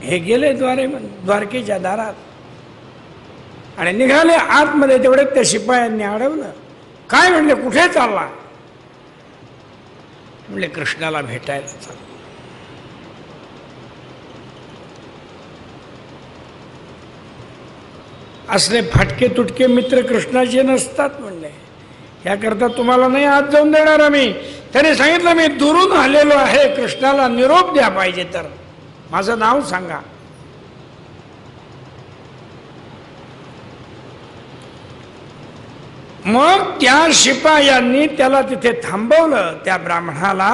हे गेले द्वारकेच्या दारात आणि निघाले आतमध्ये. तेवढे त्या शिपायांनी अडवलं. काय म्हणले, कुठे चालला? म्हणले कृष्णाला भेटायला चाललो. असले फाटके तुटके मित्र कृष्णाचे नसतात म्हणले. याकरता तुम्हाला नाही आत जाऊन देणार आम्ही. त्याने सांगितलं मी दुरून आलेलो आहे, कृष्णाला निरोप द्या पाहिजे तर माझं नाव सांगा. मग त्या शिपायांनी त्याला तिथे थांबवलं त्या ब्राह्मणाला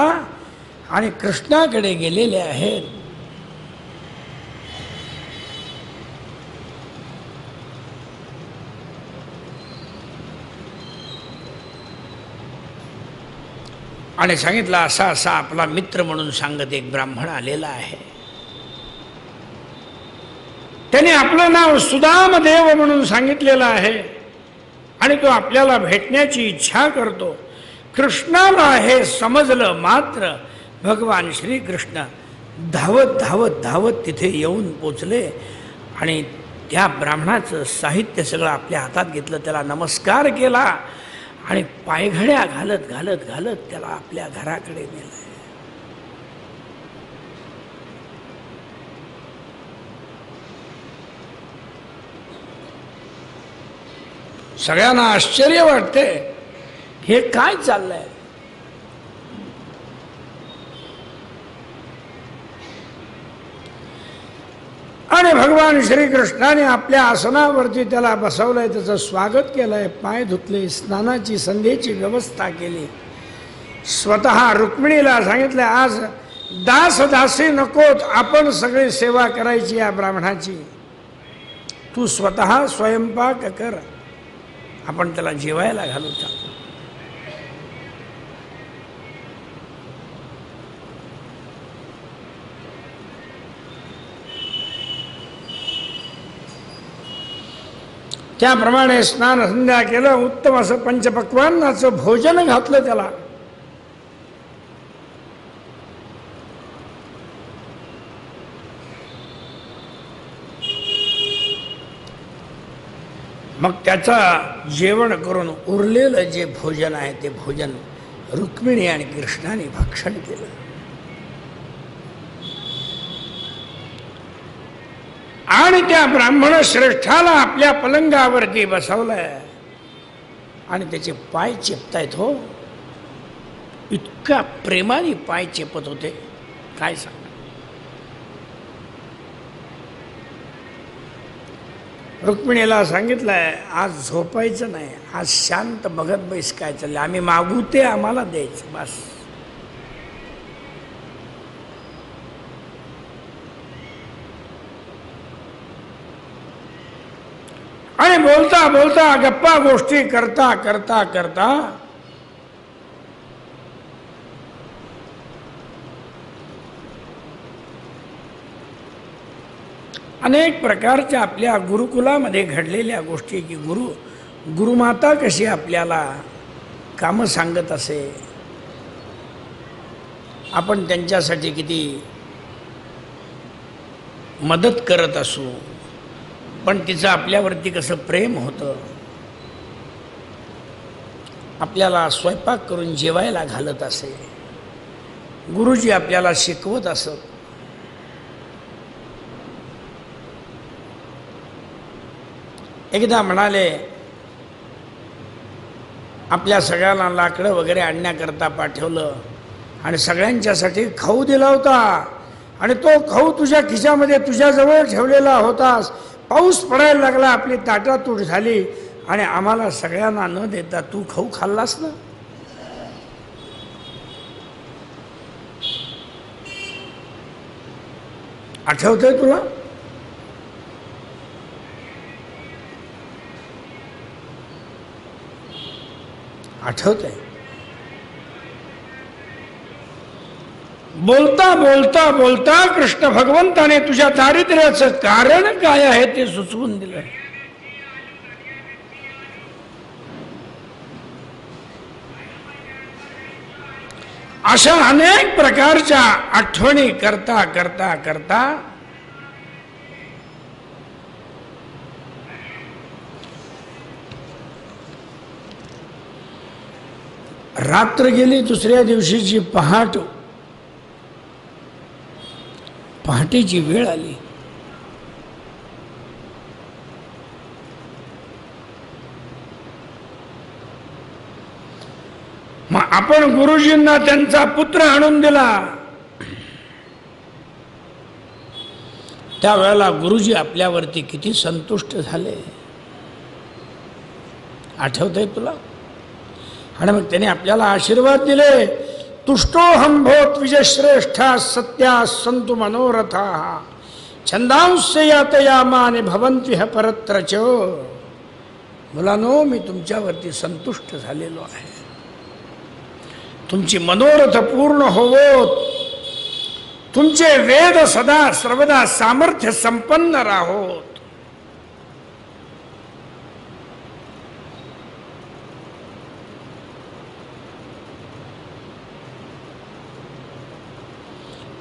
आणि कृष्णाकडे गेलेले आहेत. आणि सांगितलं असा असा आपला मित्र म्हणून सांगत एक ब्राह्मण आलेला आहे. त्याने आपलं नाव सुदामदेव म्हणून सांगितलेलं आहे आणि तो आपल्याला भेटण्याची इच्छा करतो. कृष्णाला हे समजलं मात्र भगवान श्रीकृष्ण धावत धावत धावत तिथे येऊन पोचले आणि त्या ब्राह्मणाचं साहित्य सगळं आपल्या हातात घेतलं, त्याला नमस्कार केला आणि पायघड्या घालत घालत घालत त्याला आपल्या घराकडे नेलं. सगळ्यांना आश्चर्य वाटते, हे काय चाललंय. आणि भगवान श्रीकृष्णाने आपल्या आसनावरती त्याला बसवलंय, त्याचं स्वागत केलंय, पाय धुतले, स्नानाची संध्येची व्यवस्था केली. स्वतः रुक्मिणीला सांगितलं आज दास दासी नकोत, आपण सगळी सेवा करायची या ब्राह्मणाची. तू स्वतः स्वयंपाक कर, आपण त्याला जेवायला घालू. त्याप्रमाणे स्नान संध्या केलं. उत्तम असं पंचपक्वान्नाचं भोजन घातलं त्याला. मग त्याचा जेवण करून उरलेलं जे भोजन आहे ते भोजन रुक्मिणी आणि कृष्णाने भक्षण केलं. आणि त्या ब्राह्मण श्रेष्ठाला आपल्या पलंगावरती बसवलंय आणि त्याचे पाय चेपतायत. हो, इतक्या प्रेमाने पाय चेपत होते, काय सांग. रुक्मिणीला सांगितलंय आज झोपायचं नाही, आज शांत बघत बैस काय चाललंय, आम्ही मागू ते आम्हाला द्यायचं बस. आणि बोलता बोलता गप्पा गोष्टी करता करता करता अनेक प्रकारच्या आपल्या गुरुकुलामध्ये घडलेल्या गोष्टी की गुरुमाता कशी आपल्याला कामं सांगत असे, आपण त्यांच्यासाठी किती मदत करत असू, पण तिचं आपल्यावरती कसं प्रेम होतं. आपल्याला स्वयंपाक करून जेवायला घालत असे, गुरुजी आपल्याला शिकवत असत. एकदा म्हणाले, आपल्या सगळ्यांना लाकडं वगैरे आणण्याकरता पाठवलं आणि सगळ्यांच्यासाठी खाऊ दिला होता आणि तो खाऊ तुझ्या खिशामध्ये तुझ्याजवळ ठेवलेला होतास. पाऊस पडायला लागला, आपली ताटातूट झाली आणि आम्हाला सगळ्यांना न देता तू खाऊ खाल्लास ना. आठवतंय तुला? आठवतंय? बोलता बोलता बोलता कृष्ण भगवंताने तुझ्या दारिद्र्याचं कारण काय आहे ते सुचवून दिलं. अशा अनेक प्रकारच्या आठवणी करता करता करता रात्र गेली. दुसऱ्या दिवशीची पहाटेची वेळ आली. मग आपण गुरुजींना त्यांचा पुत्र आणून दिला. त्यावेळेला गुरुजी आपल्यावरती किती संतुष्ट झाले आठवतंय तुला? आणि मग त्याने आपल्याला आशीर्वाद दिले. तुष्टोहम भोत विजयश्रेष्ठा सत्या संतु मनोरथा छंदांस्य यातयामाने भवन्त्यः परत्रच. मुलांनो, मी तुमच्यावरती संतुष्ट झालेलो आहे. तुमची मनोरथ पूर्ण होवोत, तुमचे वेद सदा सर्वदा सामर्थ्य संपन्न राहोत.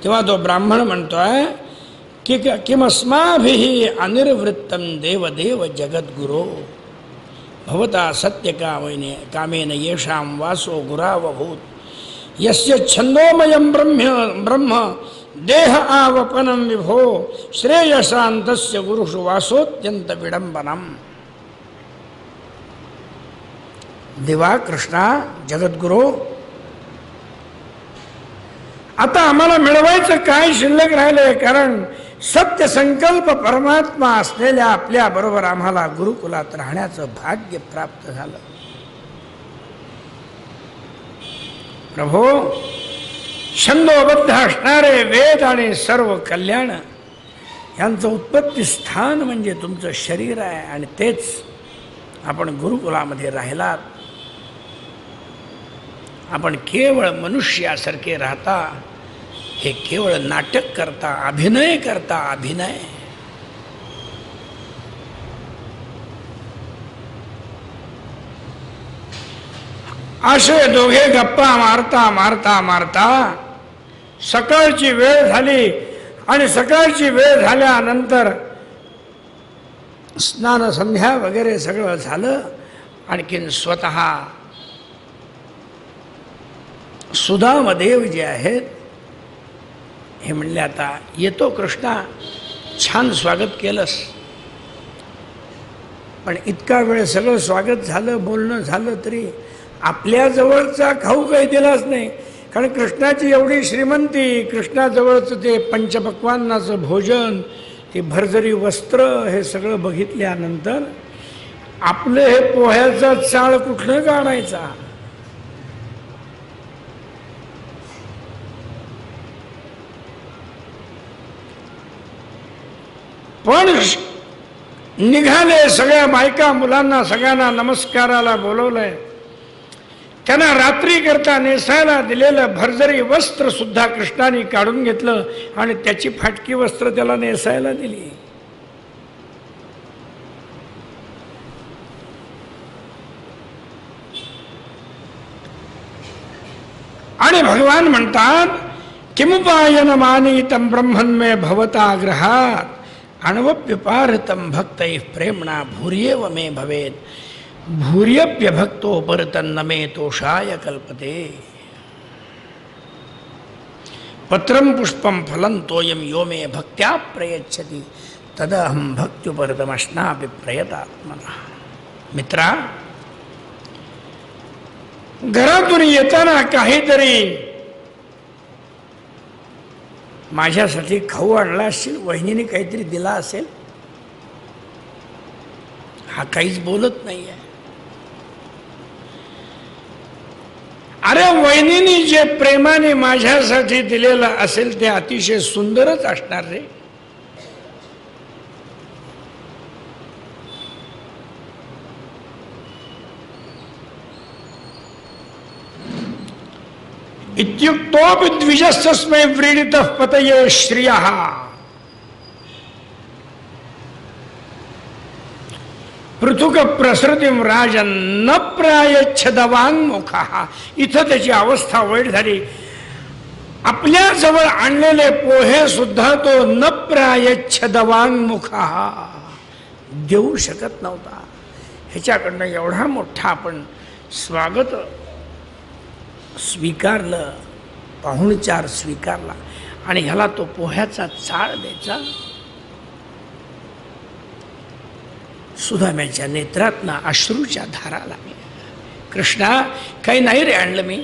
तेव्हा तो ब्राह्मण म्हणतोय की किमस्माभिः अनिर्वृत्तं देवदेव जगद्गुरो भवता सत्यकामेन येषां वासो गुरावभूत यस्य छंदोमयं ब्रह्म देह आवपनं विभो श्रेयसान्तस्य गुरुषु वासोत्यंत विडंबनम. देवा कृष्णा जगद्गुरु, आता आम्हाला मिळवायचं काय शिल्लक राहिलंय? कारण सत्य संकल्प परमात्मा असलेल्या आपल्या बरोबर आम्हाला गुरुकुलात राहण्याचं भाग्य प्राप्त झालं. प्रभो, छंदोबद्ध असणारे वेद आणि सर्व कल्याण यांचं उत्पत्ती स्थान म्हणजे तुमचं शरीर आहे आणि तेच आपण गुरुकुलामध्ये राहिलात. आपण केवळ मनुष्यासारखे राहता, हे केवळ नाटक करता, अभिनय करता. अभिनय असे दोघे गप्पा मारता मारता मारता सकाळची वेळ झाली आणि सकाळची वेळ झाल्यानंतर स्नान संध्या वगैरे सगळं झालं. आणखीन स्वतः सुदामदेव जे आहेत हे म्हणले, आता येतो कृष्णा, छान स्वागत केलंस, पण इतका वेळ सगळं स्वागत झालं, बोलणं झालं, तरी आपल्या जवळचा खाऊ काही दिलाच नाही. कारण कृष्णाची एवढी श्रीमंती, कृष्णाजवळचं ते पंचपक्वान्नाचं भोजन, ते भरजरी वस्त्र, हे सगळं बघितल्यानंतर आपलं हे पोह्याचा चाळ कुठनं काढायचा? पण निघाले, सगळ्या बायका मुलांना सगळ्यांना नमस्काराला बोलवलंय. त्यांना रात्री करता नेसायला दिलेलं भरजरी वस्त्र सुद्धा कृष्णाने काढून घेतलं आणि त्याची फाटकी वस्त्र त्याला नेसायला दिली. आणि भगवान म्हणतात, किमुपायन मानीतं ब्रह्मन्मे भवता ग्रहात अणवप्युपाहृतं भक्तैः प्रेमणा भूर्येव मे भवेत् भूर्यप्य भक्तो परतन्न मे तोषाय कल्पते. पत्रं पुष्पं फलं तोयं यो मे भक्त्या प्रयच्छति तदहम भक्त्युपरतमश्नापि प्रयतात्मना. मित्रा, घरातून येताना काहीतरी माझ्यासाठी खाऊ आणला असेल, वहिनीने काहीतरी दिला असेल. हा काहीच बोलत नाहीये. अरे वहिनीने जे प्रेमाने माझ्यासाठी दिलेलं असेल ते अतिशय सुंदरच असणार रे. इत्युक्तोपि द्विजस्तस्मै व्रीडितः पतये श्रियः. पृथुक प्रसृतिम राजन न प्रायच्छदवांगमुखः. इथं त्याची अवस्था वाईट झाली. आपल्या जवळ आणलेले पोहे सुद्धा तो न प्रायच्छदवांगमुखः देऊ शकत नव्हता. ह्याच्याकडनं एवढा मोठा आपण स्वागत स्वीकारलं, पाहुणचार स्वीकारला आणि ह्याला तो पोह्याचा चाळ द्यायचा. सुदाम्याच्या नेत्रातनं अश्रूच्या धारा लागल्या. कृष्णा, काही नाही रे आणलं मी.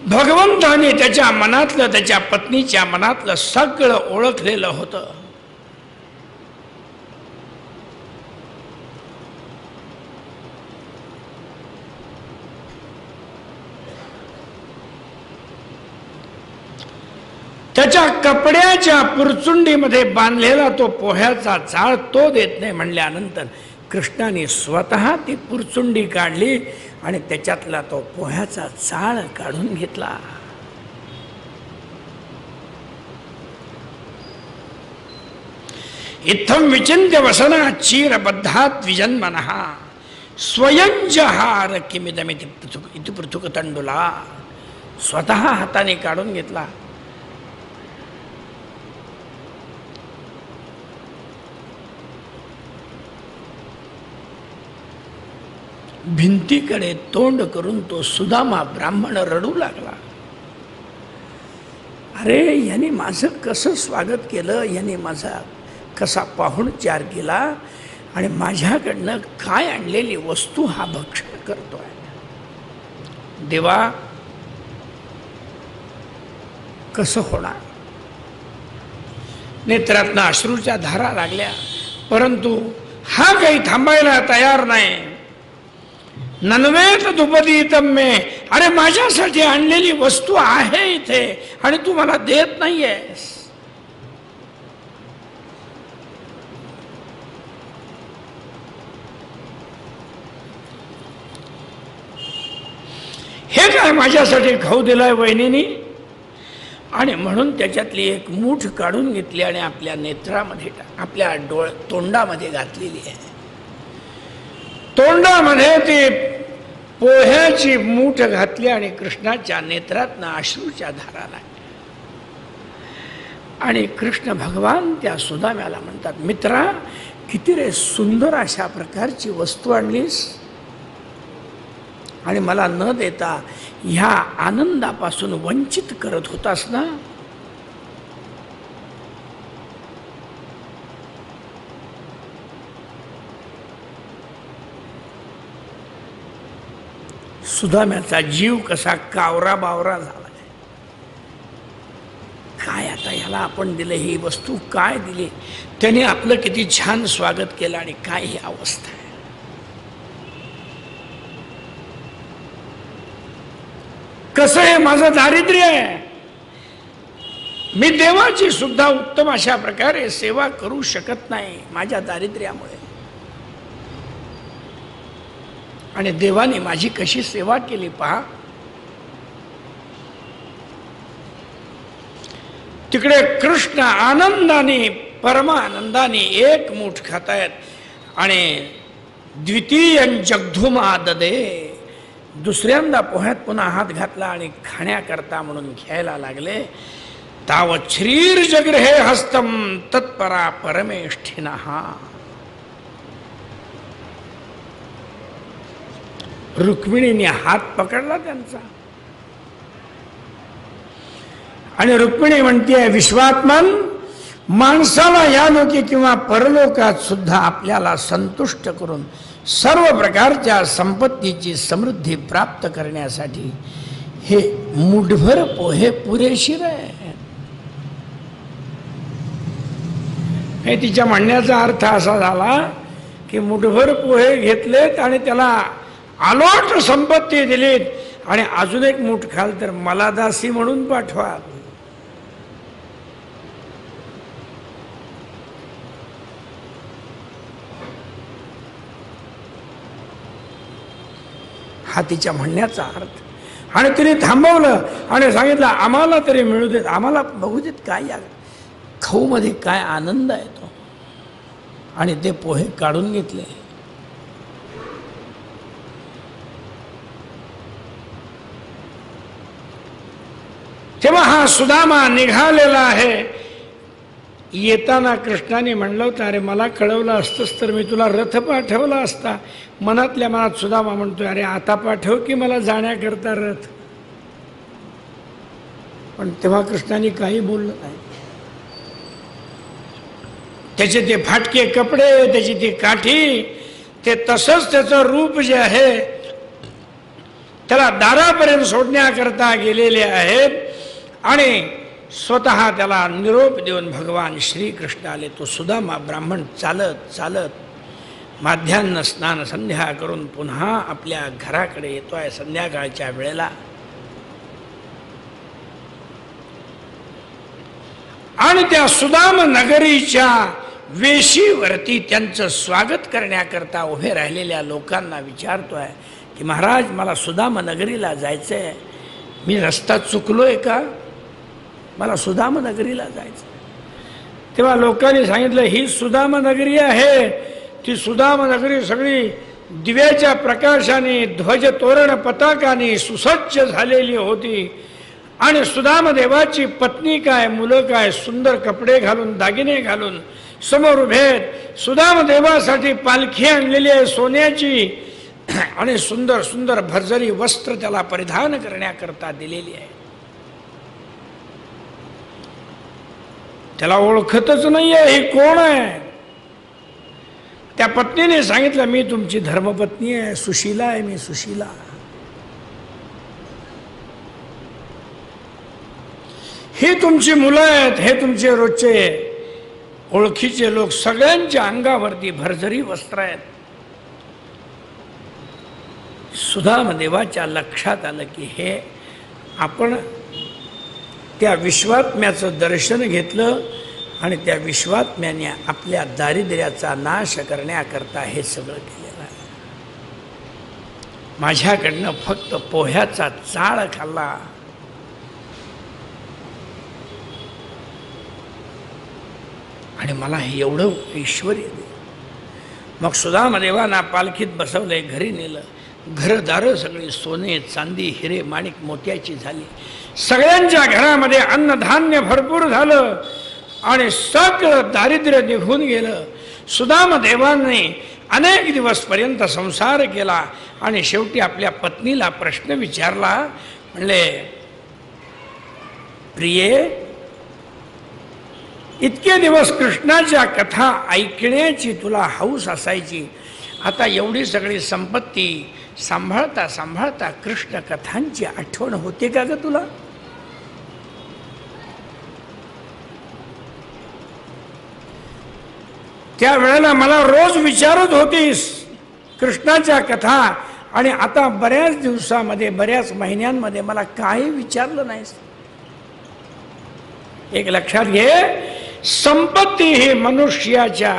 भगवंताने त्याच्या मनातलं, त्याच्या पत्नीच्या मनातलं सगळं ओळखलेलं होतं. त्याच्या कपड्याच्या पुरचुंडीमध्ये बांधलेला तो पोह्याचा चाळ तो देत नाही म्हणल्यानंतर कृष्णाने स्वतः ती पुरचुंडी काढली आणि त्याच्यातला तो पोह्याचा चाळ काढून घेतला. इत्थं विचिन्त्य वसना चीरबद्धात् विजन्मनः स्वयं जहार किमिदमिति पृथुक तंडुला. स्वतः हाताने काढून घेतला. भिंतीकडे तोंड करून तो सुदामा ब्राह्मण रडू लागला. अरे याने माझं कसं स्वागत केलं, याने माझा कसा पाहुणचार केला आणि माझ्याकडनं काय आणलेली वस्तू हा भक्षण करतोय. देवा, कसं होणार. नेत्रातनं अश्रूच्या धारा लागल्या, परंतु हा काही थांबायला तयार नाही. नन्वेत दुपदीतम मे. अरे माझ्यासाठी आणलेली वस्तू आहे इथे आणि तू मला देत नाहीयेस. हे काय माझ्यासाठी खाऊ दिलाय वहिनीनी. आणि म्हणून त्याच्यातली एक मूठ काढून घेतली आणि आपल्या नेत्रामध्ये, आपल्या तोंडामध्ये घातलेली आहे. तोंडामध्ये ती पोह्याची मूठ घातली आणि कृष्णाच्या नेत्रातनं अश्रूच्या धारा लागल्या. आणि कृष्ण भगवान त्या सुदाम्याला म्हणतात, मित्रा, किती रे सुंदर अशा प्रकारची वस्तू आणलीस आणि मला न देता ह्या आनंदापासून वंचित करत होतास ना. सुदाम्याचा जीव कसा कावरा बावरा झाला. काय आता ह्याला आपण दिलं, ही वस्तू काय दिली, त्याने आपलं किती छान स्वागत केलं आणि काय ही अवस्था आहे. कसं आहे माझं दारिद्र्य आहे. मी देवाची सुद्धा उत्तम अशा प्रकारे सेवा करू शकत नाही माझ्या दारिद्र्यामुळे. आणि देवाने माझी कशी सेवा केली पहा. तिकडे कृष्ण आनंदाने, परमानंदाने एक मूठ खातायत आणि द्वितीय जगधुमा ददे. दुसऱ्यांदा पोह्यात पुन्हा हात घातला आणि खाण्याकरता म्हणून घ्यायला लागले. तावत श्रीर जगृहे हस्तम तत्परा परमेष्ठिनः. रुक्मिणीने हात पकडला त्यांचा आणि रुक्मिणी म्हणते विश्वात्मन, माणसाला या लोकी किंवा परलोकात सुद्धा आपल्याला संतुष्ट करून सर्व प्रकारच्या संपत्तीची समृद्धी प्राप्त करण्यासाठी हे मुठभर पोहे पुरेशीर आहे. हे तिच्या म्हणण्याचा अर्थ असा झाला की मुठभर पोहे घेतलेत आणि त्याला आलोट संपत्ती दिलीत आणि अजून एक मूठ खाल तर मला दासी म्हणून पाठवा. हा तिच्या म्हणण्याचा अर्थ. आणि तिने थांबवलं आणि सांगितलं आम्हाला तरी मिळू देत, आम्हाला बघू देत काय या खाऊमध्ये काय आनंद आहे तो. आणि ते पोहे काढून घेतले. तेव्हा हा सुदामा निघालेला आहे. येताना कृष्णाने म्हणलं होतं अरे मला कळवलं असतंच तर मी तुला रथ पाठवला असता. मनातल्या मनात सुदामा म्हणतोय अरे आता पाठव की मला जाण्याकरता रथ. पण तेव्हा कृष्णाने काही बोललं नाही. त्याचे ते फाटके कपडे, त्याची ती काठी, ते तसंच त्याचं रूप जे आहे त्याला दारापर्यंत सोडण्याकरता गेलेले आहेत. आणि स्वतः त्याला निरोप देऊन भगवान श्रीकृष्ण आले. तो सुदामा ब्राह्मण चालत चालत माध्यान्ह स्नान संध्या करून पुन्हा आपल्या घराकडे येतोय संध्याकाळच्या वेळेला. आणि त्या सुदाम नगरीच्या वेशीवरती त्यांचं स्वागत करण्याकरता उभे राहिलेल्या लोकांना विचारतोय की महाराज मला सुदाम नगरीला जायचंय, मी रस्ता चुकलोय का, मला सुदाम नगरीला जायचं. तेव्हा लोकांनी सांगितलं ही सुदाम नगरी आहे. ती सुदाम नगरी सगळी दिव्याच्या प्रकाशाने ध्वज तोरण पताकाने सुसज्ज झालेली होती. आणि सुदाम देवाची पत्नी काय, मुलं काय, सुंदर कपडे घालून दागिने घालून समोर उभेत. सुदाम देवासाठी पालखी आणलेली आहे सोन्याची आणि सुंदर सुंदर भरजरी वस्त्र त्याला परिधान करण्याकरता दिलेली आहे. त्याला ओळखतच नाहीये ही कोण आहे. त्या पत्नीने सांगितलं मी तुमची धर्मपत्नी आहे, सुशीला आहे, मी सुशीला. ही तुमची मुलं आहेत, हे तुमचे रोजचे ओळखीचे लोक, सगळ्यांच्या अंगावरती भरजरी वस्त्र आहेत. सुदाम देवाच्या लक्षात आलं की हे आपण त्या विश्वात्म्याचं दर्शन घेतलं आणि त्या विश्वात्म्याने आपल्या दारिद्र्याचा नाश करण्याकरता हे सगळं केलेलं आहे. माझ्याकडनं फक्त पोह्याचा चाळ खाल्ला आणि मला हे एवढं ऐश्वर्य दे. मग सुदाम देवांना पालखीत बसवलंय, घरी नेलं. घरदारं सगळी सोने चांदी हिरे माणिक मोत्याची झाली. सगळ्यांच्या घरामध्ये अन्नधान्य भरपूर झालं आणि सगळं दारिद्र्य निघून गेलं. सुदाम देवांनी अनेक दिवसपर्यंत संसार केला आणि शेवटी आपल्या पत्नीला प्रश्न विचारला. म्हणले प्रिये, इतके दिवस कृष्णाच्या कथा ऐकण्याची तुला हौस असायची, आता एवढी सगळी संपत्ती सांभाळता सांभाळता कृष्ण कथांची आठवण होते का ग तुला? त्या वेळेला मला रोज विचारत होतीस कृष्णाच्या कथा आणि आता बऱ्याच दिवसामध्ये बऱ्याच महिन्यांमध्ये मला काही विचारलं नाहीस. एक लक्षात घे, संपत्ती ही मनुष्याच्या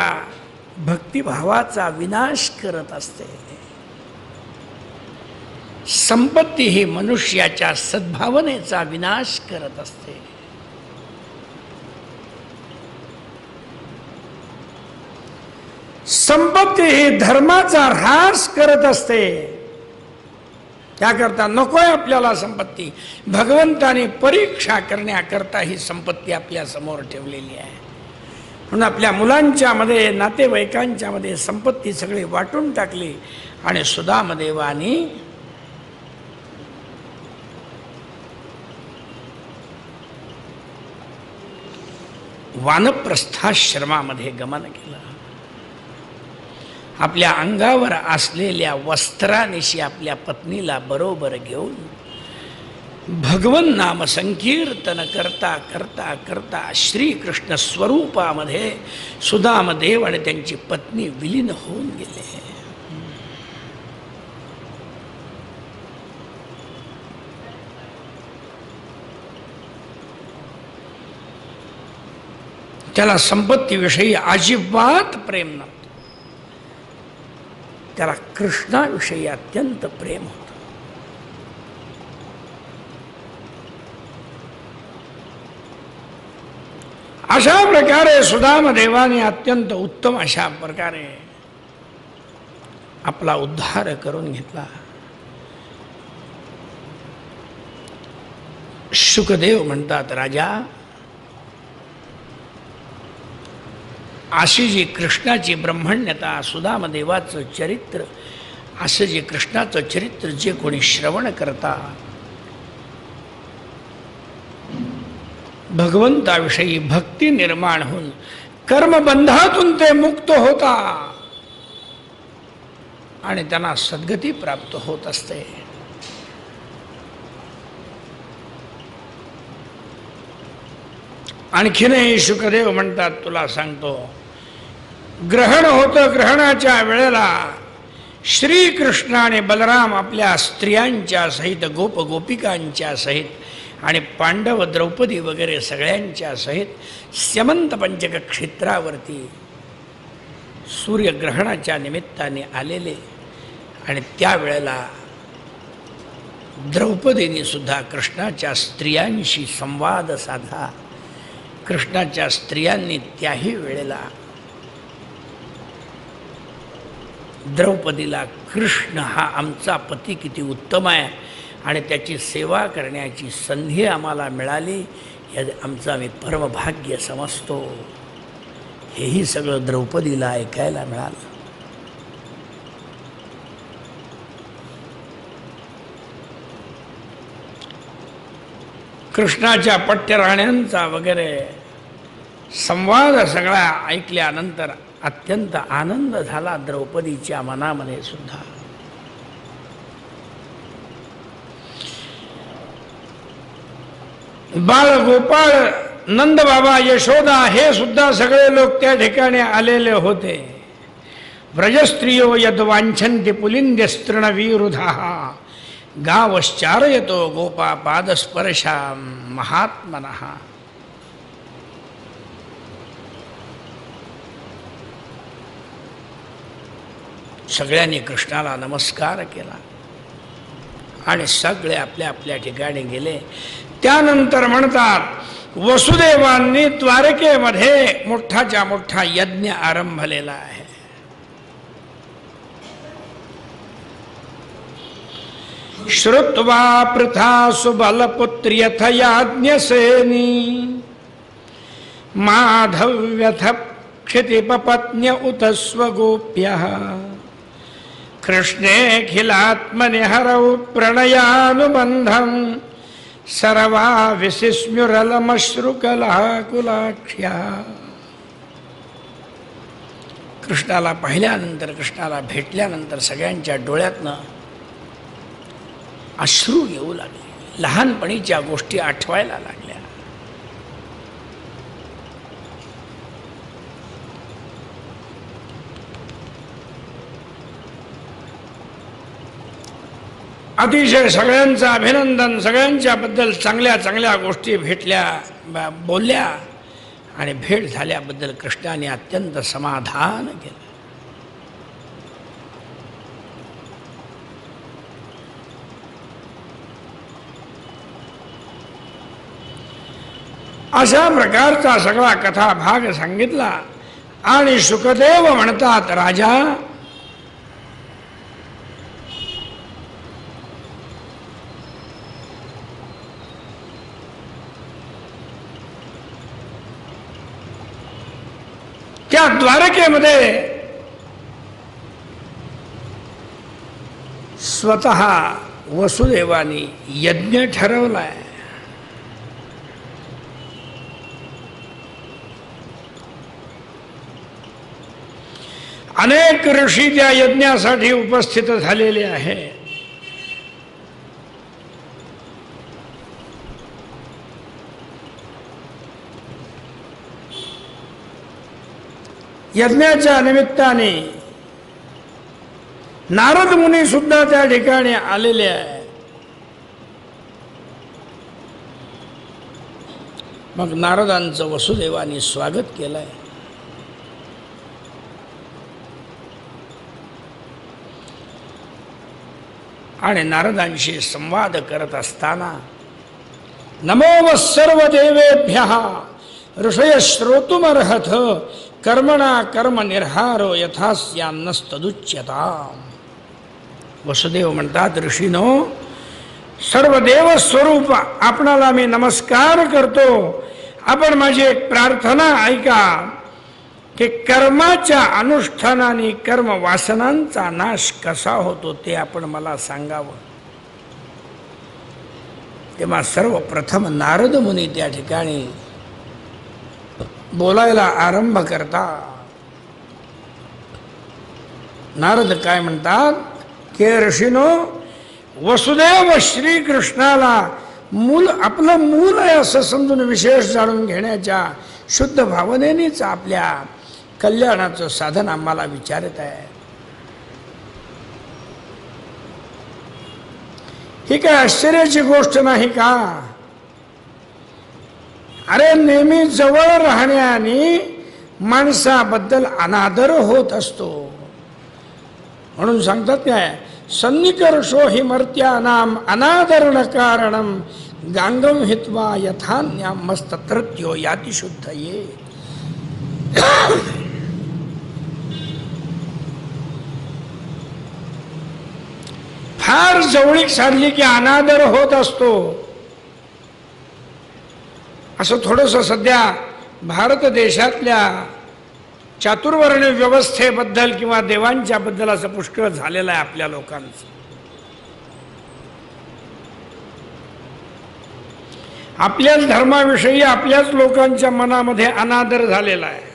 भक्तिभावाचा विनाश करत असते. संपत्ती ही मनुष्याच्या सद्भावनेचा विनाश करत असते. संपत्ती ही धर्माचा ऱ्हास करत असते. त्याकरता नकोय आपल्याला संपत्ती. भगवंताने परीक्षा करण्याकरता ही संपत्ती आपल्या समोर ठेवलेली आहे. म्हणून आपल्या मुलांच्या मध्ये नातेवाईकांच्या मध्ये संपत्ती सगळी वाटून टाकली आणि सुदामदेवानी वानप्रस्थाश्रमामध्ये गमन केलं. आपल्या अंगावर असलेल्या वस्त्रानिशी आपल्या पत्नीला बरोबर घेऊन भगवन नाम संकीर्तन करता करता करता श्रीकृष्ण स्वरूपामध्ये सुदामदेव आणि त्यांची पत्नी विलीन होऊन गेले. त्याला संपत्तीविषयी अजिबात प्रेम नव्हतं. त्याला कृष्णाविषयी अत्यंत प्रेम होतं. अशा प्रकारे सुदामदेवाने अत्यंत उत्तम अशा प्रकारे आपला उद्धार करून घेतला. शुकदेव म्हणतात, राजा, अशी जी कृष्णाची ब्रह्मण्यता, सुदामदेवाचं चरित्र, असं जे कृष्णाचं चरित्र जे कोणी श्रवण करता, भगवंताविषयी भक्ती निर्माण होऊन कर्मबंधातून ते मुक्त होता आणि त्यांना सद्गती प्राप्त होत असते. आणखीनही शुकदेव म्हणतात, तुला सांगतो, ग्रहण होतं. ग्रहणाच्या वेळेला श्रीकृष्ण आणि बलराम आपल्या स्त्रियांच्या सहित, गोप गोपिकांच्या सहित आणि पांडव, द्रौपदी वगैरे सगळ्यांच्या सहित स्यमंत पंचक क्षेत्रावरती सूर्यग्रहणाच्या निमित्ताने आलेले. आणि त्यावेळेला द्रौपदीने सुद्धा कृष्णाच्या स्त्रियांशी संवाद साधा. कृष्णाच्या स्त्रियांनी त्याही वेळेला द्रौपदीला, कृष्ण हा आमचा पती किती उत्तम आहे आणि त्याची सेवा करण्याची संधी आम्हाला मिळाली, हे आमचं आम्ही परमभाग्य समजतो, हेही सगळं द्रौपदीला ऐकायला मिळालं. कृष्णाच्या पट्टराण्यांचा वगैरे संवाद सगळा ऐकल्यानंतर अत्यंत आनंद झाला द्रौपदीच्या मनामध्ये सुद्धा. बाळ गोपाळ, नंदबाबा, यशोदा हे सुद्धा सगळे लोक त्या ठिकाणी आलेले होते. व्रजस्त्रियो यद्वांछन्ति पुलिंद्यस्तृणविरुधा गावश्चारयतो गोपा पादस्पर्शा महात्मनः. सगळ्यांनी कृष्णाला नमस्कार केला आणि सगळे आपल्या आपल्या ठिकाणी गेले. त्यानंतर म्हणतात, वसुदेवांनी द्वारकेमध्ये मोठाच्या मोठा यज्ञ आरंभलेला आहे. श्रुत्वा पृथा सुबलपुत्र्यथ याज्ञसेनी माधव्यथ क्षितिपपत्न्य उत स्वगोप्यः कृष्णेऽखिलात्मनि हरौ प्रणयानुबन्धं सर्वा विसिस्म्युरलमश्रुकलाकुलाक्ष्या. कृष्णाला पाहिल्यानंतर, कृष्णाला भेटल्यानंतर सगळ्यांच्या डोळ्यातनं अश्रू येऊ लागले. लहानपणीच्या गोष्टी आठवायला लागल्या. अतिशय सगळ्यांचं अभिनंदन, सगळ्यांच्याबद्दल चांगल्या चांगल्या गोष्टी भेटल्या, बोलल्या आणि भेट झाल्याबद्दल कृष्णाने अत्यंत समाधान केलं. अशा प्रकारचा सगळा कथा भाग सांगितला आणि शुकदेव म्हणतात, राजा, त्या द्वारकेमध्ये स्वतः वसुदेवानी यज्ञ ठरवलाय. अनेक ऋषी त्या यज्ञासाठी उपस्थित झालेले आहे. यज्ञाच्या निमित्ताने नारद मुनी सुद्धा त्या ठिकाणी आलेले आहे. मग नारदांचं वसुदेवानी स्वागत केलंय. आणि नारदांशी संवाद करत असताना नमो सर्व देवेभ्यः ऋषय श्रोतुमर्हथ कर्मणा कर्म निर्हारो यथास्यान्नस्तदुच्यताम्. वसुदेव म्हणतात, ऋषीनो, सर्व देव स्वरूप आपणाला मी नमस्कार करतो. आपण माझी एक प्रार्थना ऐका की कर्माच्या अनुष्ठानाने कर्म वासनांचा नाश कसा होतो ते आपण मला सांगावं. तेव्हा सर्वप्रथम नारद मुनी त्या ठिकाणी बोलायला आरंभ करता. नारद काय म्हणतात की ऋषीनो, वसुदेव श्रीकृष्णाला मूल आपलं मूल आहे असं समजून विशेष जाणून घेण्याच्या शुद्ध भावनेनेच आपल्या कल्याणाचं साधन आम्हाला विचारत आहे. ही काय आश्चर्याची गोष्ट नाही का? अरे नेहमी जवळ राहण्याने माणसाबद्दल अनादर होत असतो. म्हणून सांगतात काय, सन्निकर्षो हि मर्त्यानाम अनादरण कारणम गांगम हित्वा यथान्यामस्तत्रत्यो याति शुद्धये. फार जवळीक साधली की अनादर होत असतो. असं थोडंसं सध्या भारत देशातल्या चातुर्वर्ण व्यवस्थेबद्दल किंवा देवांच्या बद्दल असं पुष्कळ झालेलं आहे आपल्या लोकांचं. आपल्याच धर्माविषयी आपल्याच लोकांच्या मनामध्ये अनादर झालेला आहे.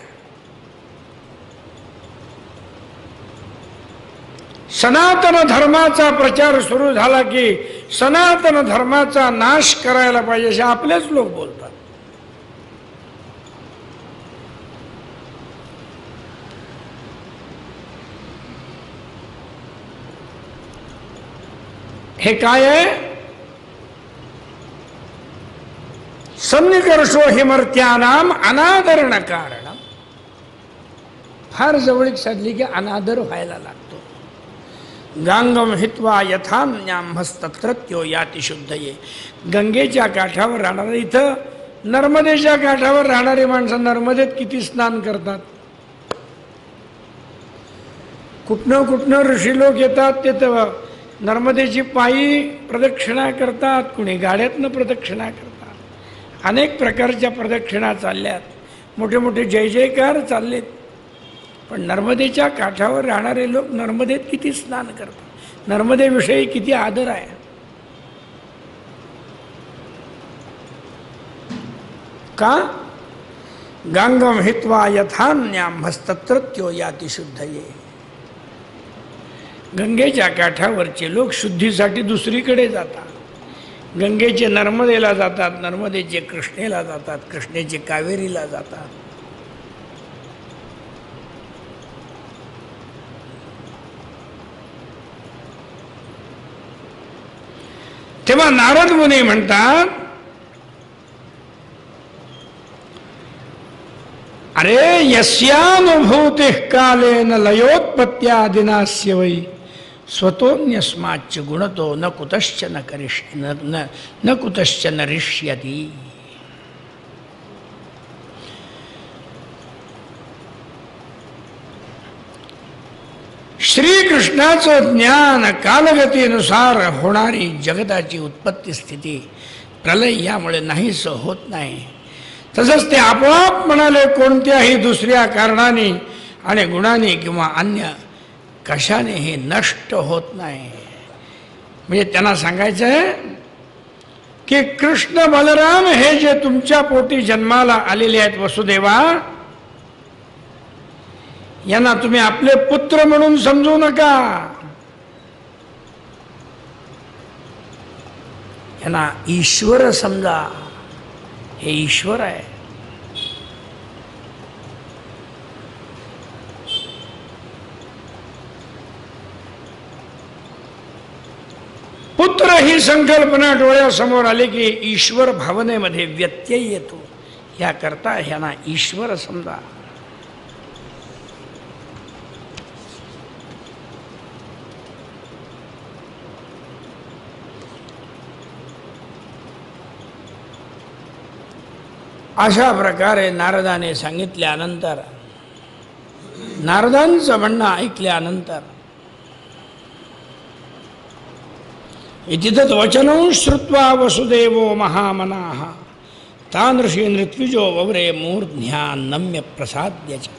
सनातन धर्माचा प्रचार सुरू झाला की सनातन धर्माचा नाश करायला पाहिजे असे आपलेच लोक बोलतात. हे काय आहे? सन्निकर्षो हि मर्त्यानाम अनादरण कारण. फार जवळीक साधली की अनादर व्हायला लागतो. गांगम हित्वा यथान्यामस्तत्रत्यो याति शुद्धये. गंगेच्या काठावर राहणारे, इथं नर्मदेच्या काठावर राहणारी माणसं नर्मदेत किती स्नान करतात. कुठनं ऋषी लोक येतात ते तर नर्मदेची पायी प्रदक्षिणा करतात, कुणी गाड्यातनं प्रदक्षिणा करतात. अनेक प्रकारच्या प्रदक्षिणा चालल्यात, मोठे मोठे जय जयकार चाललेत. पण नर्मदेच्या काठावर राहणारे लोक नर्मदेत किती स्नान करतात, नर्मदेविषयी किती आदर आहे. का? गांगम हित्वा यथान्यामस्तत्रत्यो याति शुद्धये. गंगेच्या काठावरचे लोक शुद्धीसाठी दुसरीकडे जातात. गंगेचे नर्मदेला जातात, नर्मदेचे कृष्णेला जातात, कृष्णेचे कावेरीला जातात. तेव्हा नारद मुनी म्हणतात, अरे यस्यानुभूति कालेन लयोत्पत्त्यादिनास्य वै स्वतोन्यस्माच्च गुणतो न कुतश्च नरिष्यति. श्रीकृष्णाचं ज्ञान कालगतीनुसार होणारी जगताची उत्पत्ती स्थिती प्रलय यामुळे नाहीच होत नाही. तसंच ते आपोआप म्हणाले कोणत्याही दुसऱ्या कारणाने आणि गुणाने किंवा अन्य कशानेही नष्ट होत नाही. म्हणजे त्यांना सांगायचं आहे की कृष्ण बलराम हे जे तुमच्या पोटी जन्माला आलेले आहेत वसुदेवा, यांना तुम्ही आपले पुत्र म्हणून समजू नका, यांना ईश्वर समजा. हे ईश्वर आहे. पुत्र ही संकल्पना डोळ्यासमोर आली की ईश्वर भावनेमध्ये व्यत्यय येतो. याकरता ह्यांना ईश्वर समजा. अशा प्रकारे नारदाने सांगितल्यानंतर, नारदांचं म्हणणं ऐकल्यानंतर, इतितत् वचनं श्रुत्वा वसुदेवो महामनाः तान् ऋषीन् ऋत्विजो वव्रे मूर्ध्या नम्य प्रसाद्य च.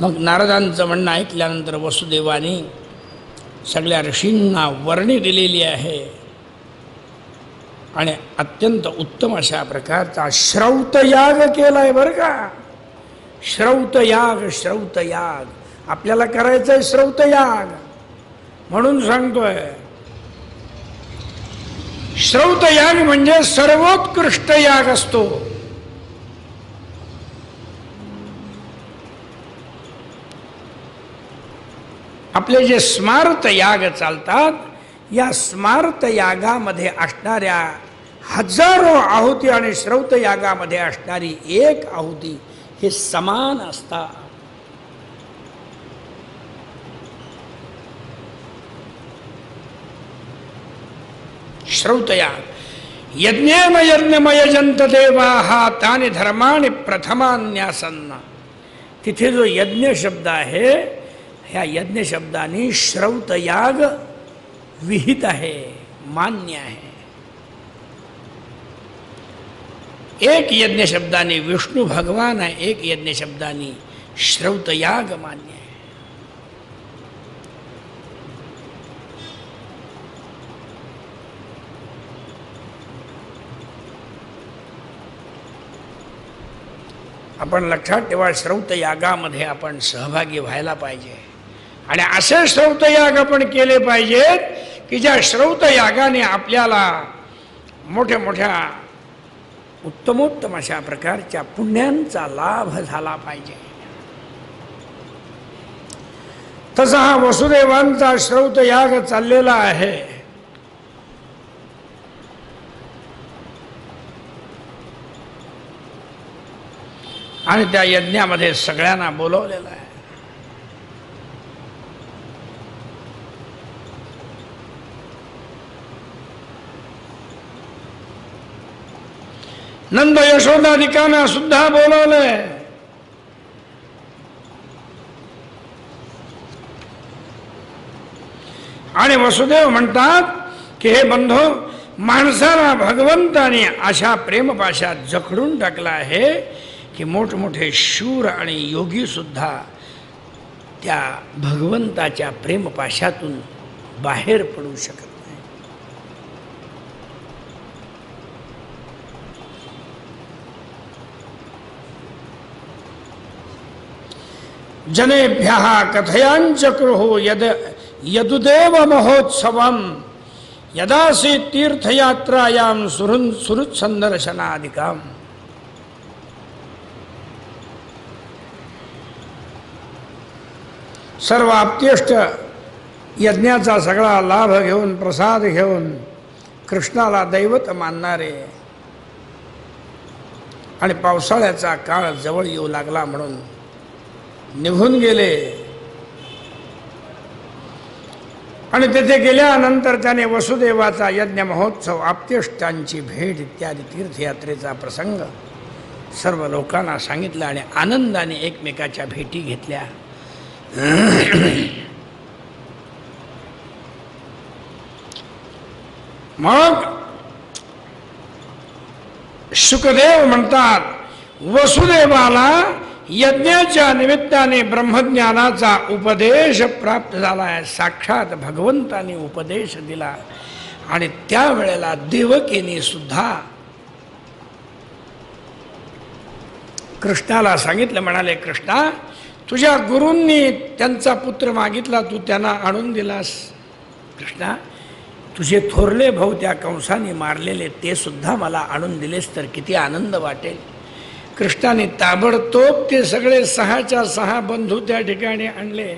मग नारदांचं म्हणणं ऐकल्यानंतर वसुदेवाने सगळ्या ऋषींना वर्णी दिलेली आहे आणि अत्यंत उत्तम अशा प्रकारचा श्रौतयाग केलाय बरं का. श्रौतयाग, श्रौतयाग आपल्याला करायचंय. श्रौतयाग म्हणून सांगतोय. श्रौतयाग म्हणजे सर्वोत्कृष्ट याग असतो. आपले जे स्मार्त याग चालतात, या स्मार्त यागामध्ये असणाऱ्या हजारो आहुती आणि श्रौत यागामध्ये असणारी एक आहुती हे समान असतात. श्रौतयाग. यज्ञेन यज्ञमयजंत देवाः तानि धर्माणि प्रथमान्यासन्न. तिथे जो यज्ञ शब्द आहे, ह्या यज्ञ शब्दाने श्रौतयाग विहित आहे, मान्य आहे. एक यज्ञ शब्दाने विष्णू भगवान आहे, एक यज्ञ शब्दाने श्रौतयाग मान्य आहे. आपण लक्षात ठेवा, श्रौतयागामध्ये आपण सहभागी व्हायला पाहिजे. आणि असे श्रौतयाग आपण केले पाहिजेत की ज्या श्रौतयागाने आपल्याला मोठ्या मोठ्या उत्तमोत्तम अशा प्रकारच्या पुण्यांचा लाभ झाला पाहिजे. तसा हा वसुदेवांचा श्रौतयाग चाललेला आहे. आणि त्या यज्ञामध्ये सगळ्यांना बोलवलेलं आहे. नंद यशोदादिकांना सुद्धा बोलवलंय. आणि वसुदेव म्हणतात की हे बंधू, माणसाला भगवंताने अशा प्रेमपाशात जखडून टाकला आहे की मोठमोठे शूर आणि योगी सुद्धा त्या भगवंताच्या प्रेमपाशातून बाहेर पडू शकत नाही. जनेभ्यः कथयांचक्रुः यदुदेव महोत्सवम् यदासी तीर्थयात्रायां सुहृत्सन्दर्शनादिकम्. सर्व आप्तेष्ट यज्ञाचा सगळा लाभ घेऊन, प्रसाद घेऊन, कृष्णाला दैवत मानणारे आणि पावसाळ्याचा काळ जवळ येऊ लागला म्हणून निघून गेले. आणि तेथे गेल्यानंतर त्याने वसुदेवाचा यज्ञ महोत्सव, आप्तेष्टांची भेट इत्यादी तीर्थयात्रेचा प्रसंग सर्व लोकांना सांगितला आणि आनंदाने एकमेकाच्या भेटी घेतल्या. मग शुकदेव म्हणतात, वसुदेवाला यज्ञाच्या निमित्ताने ब्रह्मज्ञानाचा उपदेश प्राप्त झाला आहे. साक्षात भगवंताने उपदेश दिला. आणि त्यावेळेला देवकीने सुद्धा कृष्णाला सांगितलं, म्हणाले, कृष्णा, तुझ्या गुरूंनी त्यांचा पुत्र मागितला, तू त्यांना आणून दिलास. कृष्णा, तुझे थोरले भाऊ त्या कंसाने मारलेले ते सुद्धा मला आणून दिलेस तर किती आनंद वाटेल. कृष्णाने ताबडतोब ते सगळे 6च्या 6 बंधू त्या ठिकाणी आणले.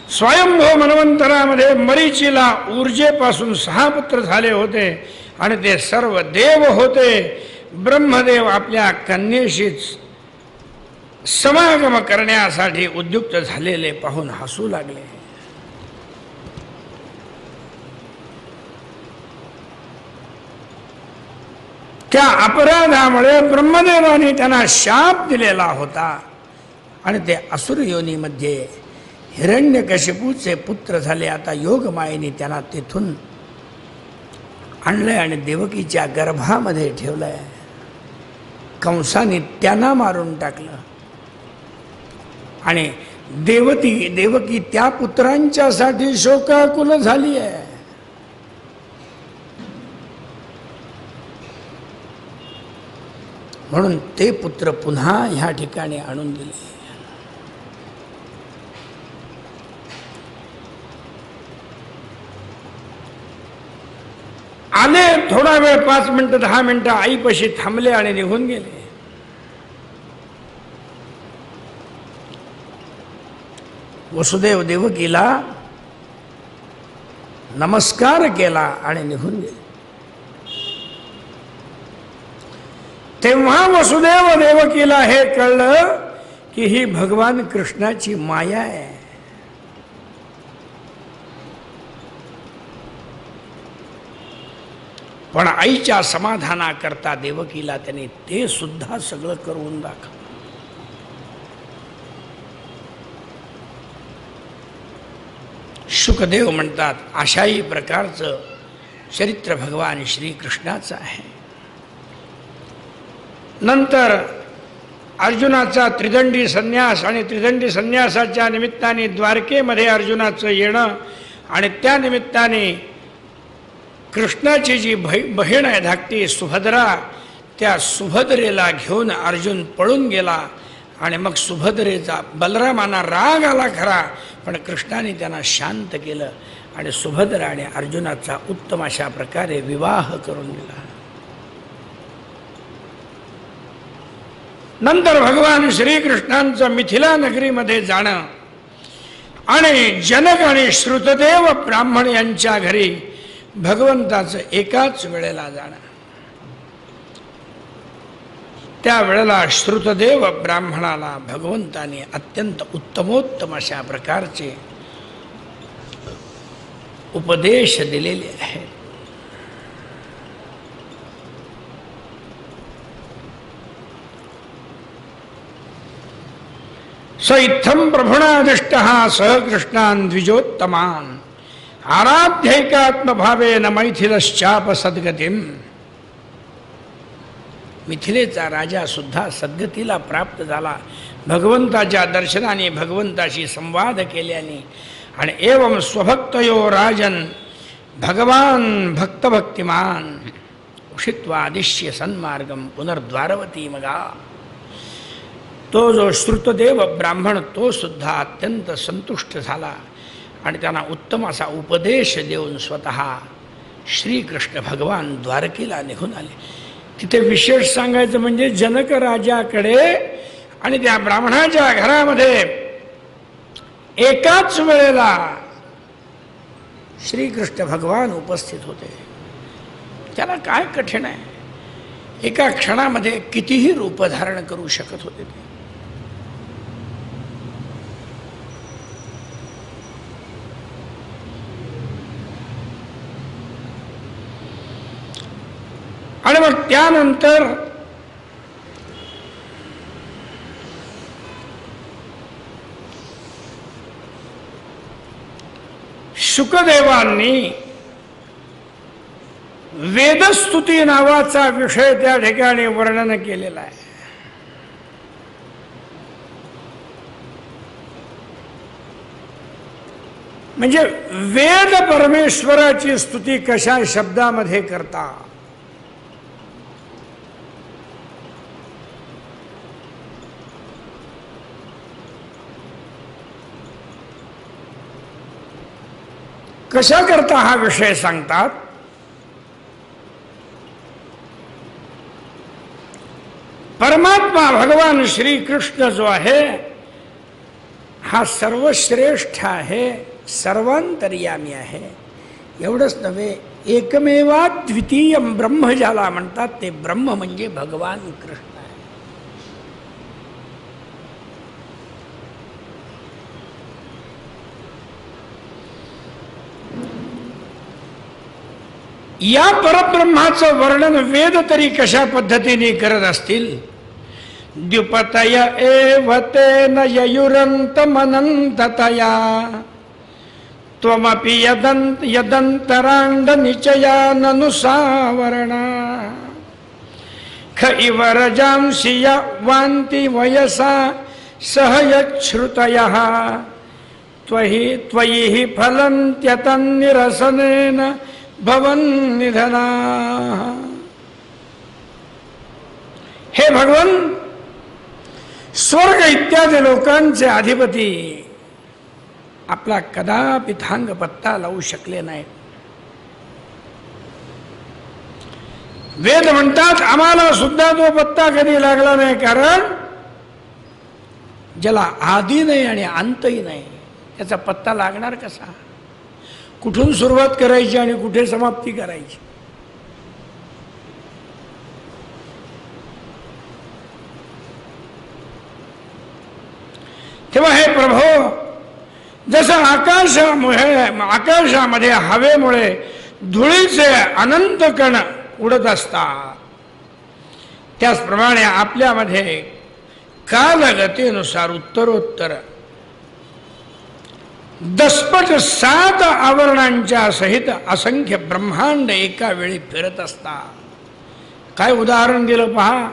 स्वयंभू मन्वंतरामध्ये मरीचीला ऊर्जेपासून 6 पुत्र झाले होते आणि ते सर्व देव होते. ब्रह्मदेव आपल्या कन्येशीच समागम करण्यासाठी उद्युक्त झालेले पाहून हसू लागले. त्या अपराधामुळे ब्रह्मदेवाने त्यांना शाप दिलेला होता आणि ते असुर योनीमध्ये हिरण्यकशिपूचे पुत्र झाले. आता योगमायेने त्यांना तेथून आणलंय आणि देवकीच्या गर्भामध्ये ठेवलंय. कंसाने त्यांना मारून टाकलं आणि देवकी त्या पुत्रांच्यासाठी शोकाकुल झाली आहे. म्हणून ते पुत्र पुन्हा ह्या ठिकाणी आणून दिले. आले, थोडा वेळ 5 मिनिटं 10 मिनिटं आईपाशी थांबले आणि निघून गेले. वसुदेव देवकीला नमस्कार केला आणि निघून गेले. तेव्हा वसुदेव देवकीला हे कळलं की ही भगवान कृष्णाची माया आहे. पण आईच्या समाधानाकरता देवकीला त्याने ते सुद्धा सगळं करून दाखवलं. शुकदेव म्हणतात अशाही प्रकारचं चरित्र भगवान श्रीकृष्णाचं आहे. नंतर अर्जुनाचा त्रिदंडी संन्यास आणि त्रिदंडी संन्यासाच्या निमित्ताने द्वारकेमध्ये अर्जुनाचं येणं आणि त्या निमित्ताने कृष्णाची जी बहीण आहे धाकटी सुभद्रा, त्या सुभद्रेला घेऊन अर्जुन पळून गेला आणि मग सुभद्रेचा बलरामांना राग आला खरा, पण कृष्णाने त्यांना शांत केलं आणि सुभद्रा आणि अर्जुनाचा उत्तम अशा प्रकारे विवाह करून दिला. नंतर भगवान श्रीकृष्णांचं मिथिला नगरीमध्ये जाणं आणि जनक आणि श्रुतदेव ब्राह्मण यांच्या घरी भगवंताचं एकाच वेळेला जाणं. त्या वेळेला श्रुतदेव ब्राह्मणाला भगवंताने अत्यंत उत्तमोत्तम अशा प्रकारचे उपदेश दिलेले आहेत. स इत्थं प्रभुणादिष्टः सह कृष्णान् द्विजोत्तमान् आराध्यैकात्मभावेन मैथिलश्चाप सद्गतिम्. मिथिलेचा राजा सुद्धा सद्गतीला प्राप्त झाला भगवंताच्या दर्शनाने, भगवंताशी संवाद केल्याने. आणि एवं स्वभक्तयो राजन भगवान भक्तभक्तिमान उषित्वा दिश्य सन्मार्गम पुनर्द्वारवती मगा. तो जो श्रुतदेव ब्राह्मण तो सुद्धा अत्यंत संतुष्ट झाला आणि त्यांना उत्तम असा उपदेश देऊन स्वतः श्रीकृष्ण भगवान द्वारकेला निघून आले. तिथे विशेष सांगायचं म्हणजे जनक राजाकडे आणि त्या ब्राह्मणाच्या घरामध्ये एकाच वेळेला श्रीकृष्ण भगवान उपस्थित होते. त्याला काय कठीण आहे, एका क्षणामध्ये कितीही रूप धारण करू शकत होते ते. आणि मग त्यानंतर शुकदेवांनी वेदस्तुती नावाचा विषय त्या ठिकाणी वर्णन केलेला आहे. म्हणजे वेद परमेश्वराची स्तुती कशा शब्दामध्ये करता? कशा करता हा विषय सांगतात? परमात्मा भगवान श्री कृष्ण जो आहे हा सर्वश्रेष्ठ आहे, सर्वांतर्यामी आहे. एवढंच नव्हे, एकमेवा द्वितीय ब्रह्म ज्याला म्हणतात ते ब्रह्म म्हणजे भगवान कृष्ण आहे. या परब्रह्माचं वर्णन वेद तरी कशा पद्धतीने करत असतील? द्युपतय एव तेन ययुरन्तमनन्ततया त्वमपि यदन्तराण्ड निचयाननुसावरणा ख इव रजांसि वान्ति वयसा सह यच्छ्रुतयः त्वयि हि फलन्त्यतन्निरसनेन भवन्निधना. हे भगवन, स्वर्ग इत्यादी लोकांचे अधिपती आपला कदापि थांग पत्ता लावू शकले नाही. वेद म्हणतात आम्हाला सुद्धा तो पत्ता कधी लागला नाही, कारण ज्याला आदी नाही आणि अंतही नाही त्याचा पत्ता लागणार कसा? कुठून सुरुवात करायची आणि कुठे समाप्ती करायची? तेव्हा हे प्रभो, जसं आकाशामध्ये हवेमुळे धुळीचे अनंत कण उडत असतात, त्याचप्रमाणे आपल्यामध्ये कालगतीनुसार उत्तरोत्तर दसपट 7 आवरणांच्या सहित असंख्य ब्रह्मांड एका वेळी फिरत असतात. काय उदाहरण दिलं पहा.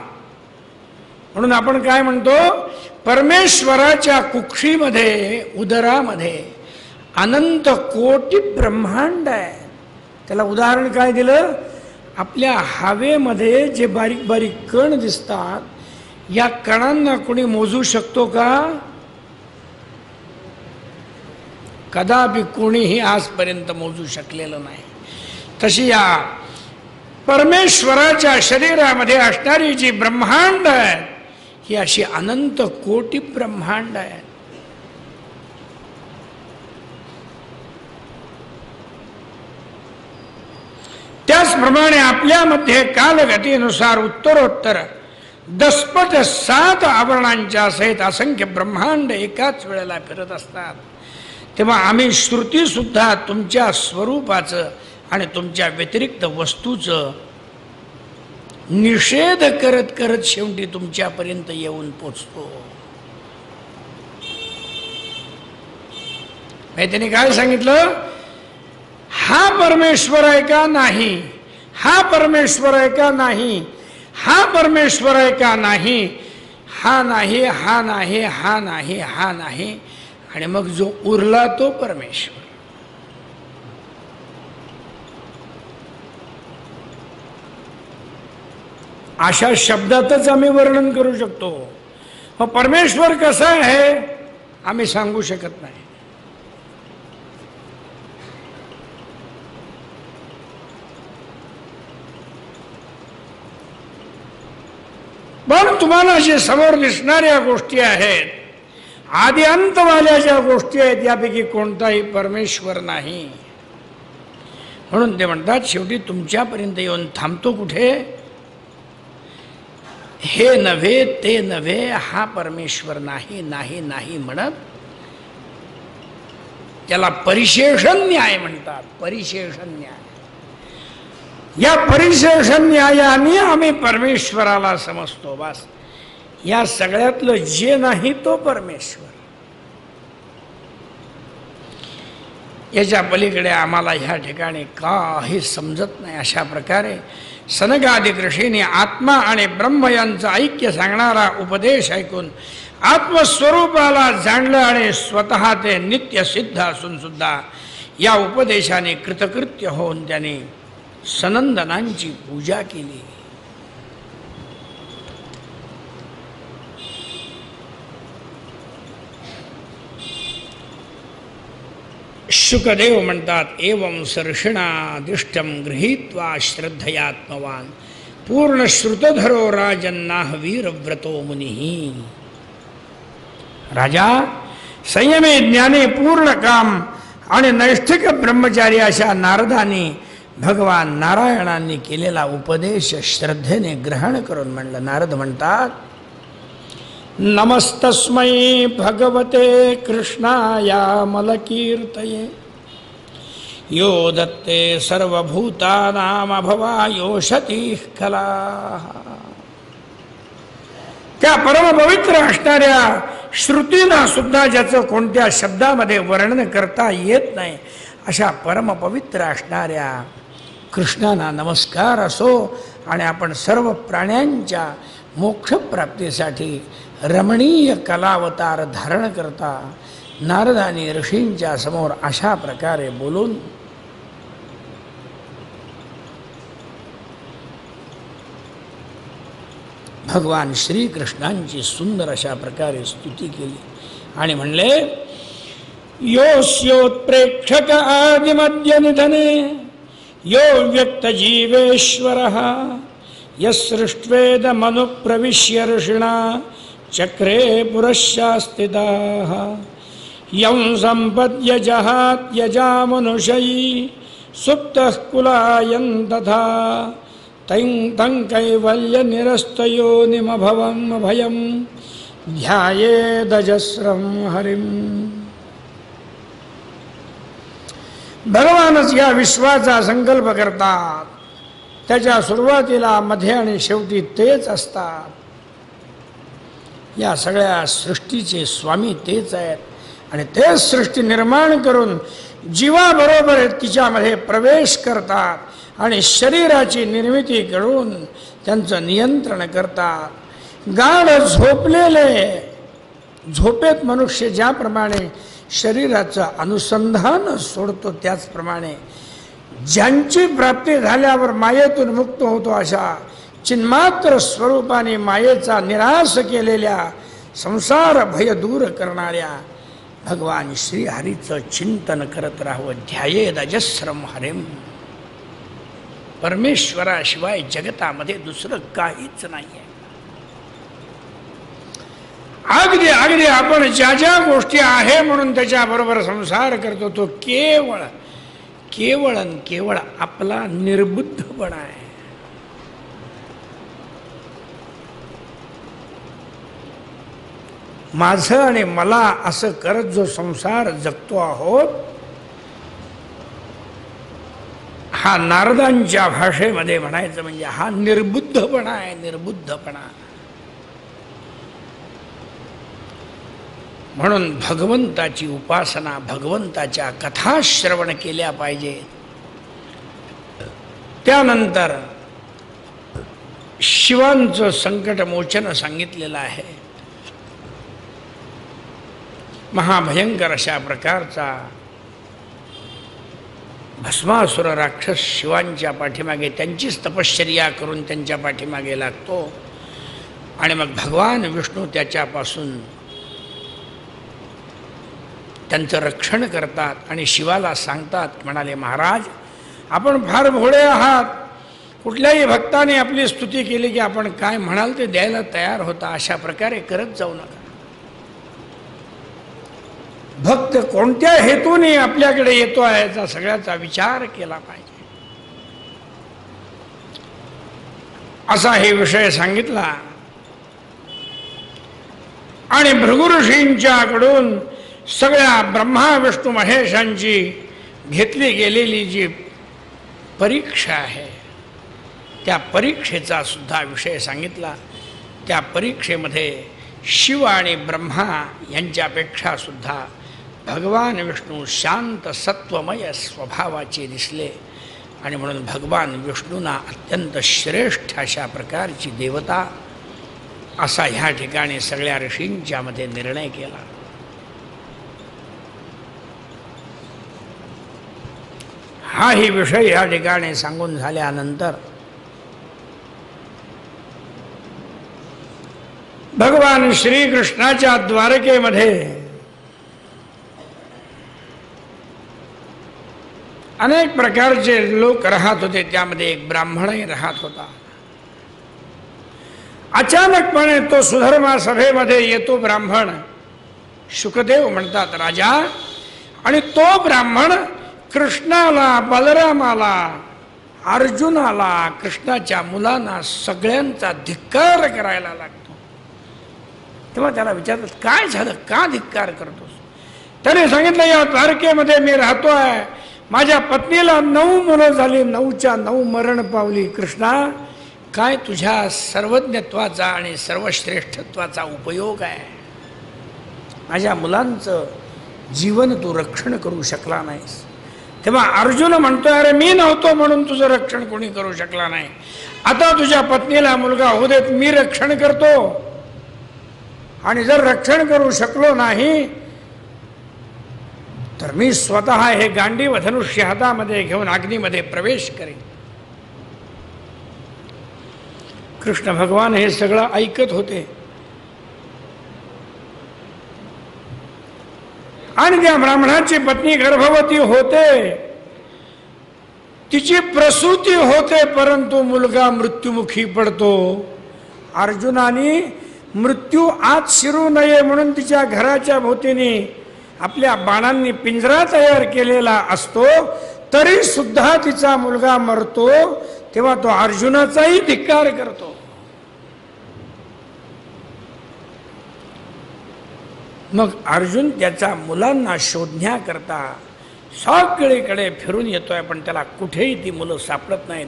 म्हणून आपण काय म्हणतो, परमेश्वराच्या कुक्षीमध्ये, उदरामध्ये अनंत कोटी ब्रह्मांड आहे. त्याला उदाहरण काय दिलं? आपल्या हवेमध्ये जे बारीक बारीक कण दिसतात, या कणांना कोणी मोजू शकतो का? कदापि कोणीही आजपर्यंत मोजू शकलेलं नाही. तशी या परमेश्वराच्या शरीरामध्ये असणारी जी ब्रह्मांड आहेत, ही अशी अनंत कोटी ब्रह्मांड आहेत. त्याचप्रमाणे आपल्यामध्ये कालगतीनुसार उत्तरोत्तर दसपट 7 आवरणांच्या सहित असंख्य ब्रह्मांड एकाच वेळेला फिरत असतात. तेव्हा आम्ही श्रुती सुद्धा तुमच्या स्वरूपाचं आणि तुमच्या व्यतिरिक्त वस्तूचं निषेध करत करत शेवटी तुमच्यापर्यंत येऊन पोचतो. त्यांनी काय सांगितलं? हा परमेश्वर आहे का नाही? हा परमेश्वर आहे का नाही? हा परमेश्वर आहे का नाही? हा नाही, हा नाही, हा नाही, हा नाही, आणि मग जो उरला तो परमेश्वर. अशा शब्दातच आम्ही वर्णन करू शकतो. मग परमेश्वर कसा आहे आम्ही सांगू शकत नाही. पण तुम्हाला जे समोर दिसणाऱ्या गोष्टी आहेत, आदि अंतवाल्या ज्या गोष्टी आहेत, यापैकी कोणताही परमेश्वर नाही. म्हणून ते म्हणतात शेवटी तुमच्यापर्यंत येऊन थांबतो कुठे? हे नव्हे, ते नव्हे, हा परमेश्वर नाही, नाही, नाही म्हणत त्याला परिशेषण न्याय म्हणतात. परिशेषण न्याय. या परिशेषण न्यायाने आम्ही परमेश्वराला समजतो. बस, या सगळ्यातलं जे नाही तो परमेश्वर. याच्या पलीकडे आम्हाला ह्या ठिकाणी काही समजत नाही. अशा प्रकारे सनकादिक ऋषींनी आत्मा आणि ब्रह्म यांचं ऐक्य सांगणारा उपदेश ऐकून आत्मस्वरूपाला जाणलं आणि स्वतः ते नित्य सिद्ध असून सुद्धा या उपदेशाने कृतकृत्य होऊन त्याने सनंदनांची पूजा केली. शुकदेव म्हणतात, एवं सर्षिणा दिष्टम गृहीत्वा श्रद्धयात्मवान पूर्ण श्रुतधरो राजन्नाह वीरव्रतो मुनिही. राजा, संयमी ज्ञानी पूर्ण काम आणि नैष्ठिक ब्रह्मचारी अशा नारदांनी भगवान नारायणांनी केलेला उपदेश श्रद्धेने ग्रहण करून म्हणलं. नारद म्हणतात, नमस्तस्मै भगवते कृष्णाया मलकीर्तये यो दत्ते सर्वभूतानामभवायोषतीः कलाः. त्या परमपवित्र असणाऱ्या श्रुतीला सुद्धा ज्याचं कोणत्या शब्दामध्ये वर्णन करता येत नाही अशा परमपवित्र असणाऱ्या कृष्णाला नमस्कार असो. आणि आपण सर्व प्राण्यांच्या मोक्षप्राप्तीसाठी रमणीय कलावतार धारण करता नारदानी ऋषींच्या समोर अशा प्रकारे बोलून भगवान श्रीकृष्णांची सुंदर अशा प्रकारे स्तुती केली आणि म्हणले, योस्योत्प्रेक्षक आदिमद्य निधने यो व्यक्त जीवेश्वरः यसृष्ट्वेद मनुप्रविश्य ऋषिणा चक्रे पुरश्चास्थिताः यं सम्पद्य जहात्यजा मनुष्यै सुप्तः कुलायं तथा तं कैवल्य निरस्तयोनिमभवम् अभयं ध्यायेदजस्रं हरिं. भगवानच या विश्वाचा संकल्प करतात. त्याच्या सुरुवातीला, मध्ये आणि शेवटी तेच असतात. या सगळ्या सृष्टीचे स्वामी तेच आहेत आणि तेच सृष्टी निर्माण करून जीवाबरोबर तिच्यामध्ये प्रवेश करतात आणि शरीराची निर्मिती करून त्यांचं नियंत्रण करतात. गाढ झोपलेले झोपेत मनुष्य ज्याप्रमाणे शरीराचं अनुसंधान सोडतो त्याचप्रमाणे ज्यांची प्राप्ती झाल्यावर मायेतून मुक्त होतो अशा चिन्मात्र स्वरूपाने मायेचा निराश केलेल्या संसार भय दूर करणाऱ्या भगवान श्रीहरीचं चिंतन करत राहावं. ध्यायेदजस्रं हरिं. परमेश्वराशिवाय जगतामध्ये दुसरं काहीच नाही आहे. अगदी अगदी आपण ज्या ज्या गोष्टी आहे म्हणून त्याच्याबरोबर संसार करतो तो केवळ केवळ आणि केवळ आपला निर्बुद्धपणा आहे. माझं आणि मला असं करत जो संसार जगतो आहोत हा नारदांच्या भाषेमध्ये म्हणायचं म्हणजे हा निर्बुद्धपणा आहे. निर्बुद्धपणा. म्हणून भगवंताची उपासना, भगवंताच्या कथा श्रवण केल्या पाहिजेत. त्यानंतर शिवांचं संकटमोचन सांगितलेलं आहे. महाभयंकर अशा प्रकारचा भस्मासुर राक्षस शिवांच्या पाठीमागे त्यांचीच तपश्चर्या करून त्यांच्या पाठीमागे लागतो आणि मग भगवान विष्णू त्याच्यापासून त्यांचं रक्षण करतात आणि शिवाला सांगतात, म्हणाले, महाराज आपण फार भोळे आहात. कुठल्याही भक्ताने आपली स्तुती केली की आपण काय म्हणाल ते द्यायला तयार होता. अशा प्रकारे करत जाऊ नका. भक्त कोणत्या हेतूने आपल्याकडे येतो आहे याचा सगळ्याचा विचार केला पाहिजे. असा हे विषय सांगितला आणि भृगु ऋषींच्याकडून सगळ्या ब्रह्मा विष्णू महेशांची घेतली गेलेली जी परीक्षा आहे त्या परीक्षेचा सुद्धा विषय सांगितला. त्या परीक्षेमध्ये शिव आणि ब्रह्मा यांच्यापेक्षा सुद्धा भगवान विष्णू शांत सत्वमय स्वभावाचे दिसले आणि म्हणून भगवान विष्णूंना अत्यंत श्रेष्ठ अशा प्रकारची देवता असा ह्या ठिकाणी सगळ्या ऋषींच्या मध्ये निर्णय केला. हाही विषय या ठिकाणी सांगून झाल्यानंतर भगवान श्रीकृष्णाच्या द्वारकेमध्ये अनेक प्रकारचे लोक राहत होते. त्यामध्ये एक ब्राह्मणही राहत होता. अचानकपणे तो सुधर्मा सभेमध्ये येतो ब्राह्मण. शुकदेव म्हणतात राजा, आणि तो ब्राह्मण कृष्णाला, बलरामाला, अर्जुनाला, कृष्णाच्या मुलांना सगळ्यांचा धिक्कार करायला लागतो. तेव्हा त्याला विचारतात काय झालं, का धिक्कार करतोस? त्याने सांगितलं या द्वारकेमध्ये मी राहतोय, माझ्या पत्नीला 9 मुलं झाली, 9च्या 9 मरण पावली. कृष्णा, काय तुझ्या सर्वज्ञत्वाचा आणि सर्वश्रेष्ठत्वाचा उपयोग आहे? माझ्या मुलांचं जीवन तू रक्षण करू शकला नाहीस. तेव्हा अर्जुन म्हणतोय अरे मी नव्हतो म्हणून तुझं रक्षण कोणी करू शकला नाही. आता तुझ्या पत्नीला मुलगा होऊ देत, मी रक्षण करतो. आणि जर रक्षण करू शकलो नाही तर मी स्वतः हे गांडीव धनुष्य हातामध्ये घेऊन अग्नीमध्ये प्रवेश करेन. कृष्ण भगवान हे सगळं ऐकत होते. आणि त्या ब्राह्मणाची पत्नी गर्भवती होते, तिची प्रसूती होते, परंतु मुलगा मृत्युमुखी पडतो. अर्जुनाने मृत्यू आत शिरू नये म्हणून तिच्या घराच्या भोवतीने आपल्या बाणांनी पिंजरा तयार केलेला असतो, तरी सुद्धा तिचा मुलगा मरतो. तेव्हा तो अर्जुनाचाही धिक्कार करतो. मग अर्जुन त्याच्या मुलांना शोधण्याकरता सगळीकडे फिरून येतोय, पण त्याला कुठेही ती मुलं सापडत नाहीत.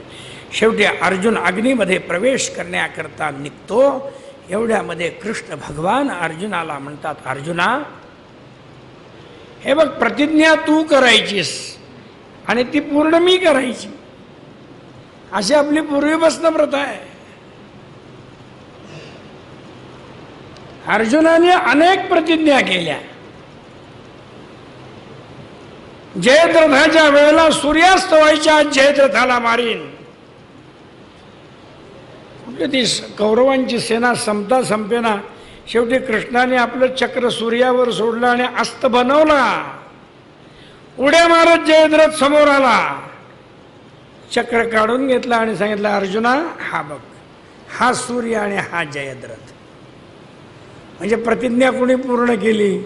शेवटी अर्जुन अग्नीमध्ये प्रवेश करण्याकरता निघतो. एवढ्यामध्ये कृष्ण भगवान अर्जुनाला म्हणतात, अर्जुना हे बघ, प्रतिज्ञा तू करायचीस आणि ती पूर्ण मी करायची, अशी आपली पूर्वीपासून प्रथा आहे. अर्जुनाने अनेक प्रतिज्ञा केल्या. जयद्रथाच्या वेळेला सूर्यास्त व्हायच्या जयद्रथाला मारीन. ती कौरवांची सेना संपता संपेना शेवटी कृष्णाने आपलं चक्र सूर्यावर सोडलं आणि अस्त बनवला. उड्या मारत जयद्रथ समोर आला, चक्र काढून घेतला आणि सांगितलं अर्जुना हा बघ, हा सूर्य आणि हा जयद्रथ. म्हणजे प्रतिज्ञा कोणी पूर्ण केली.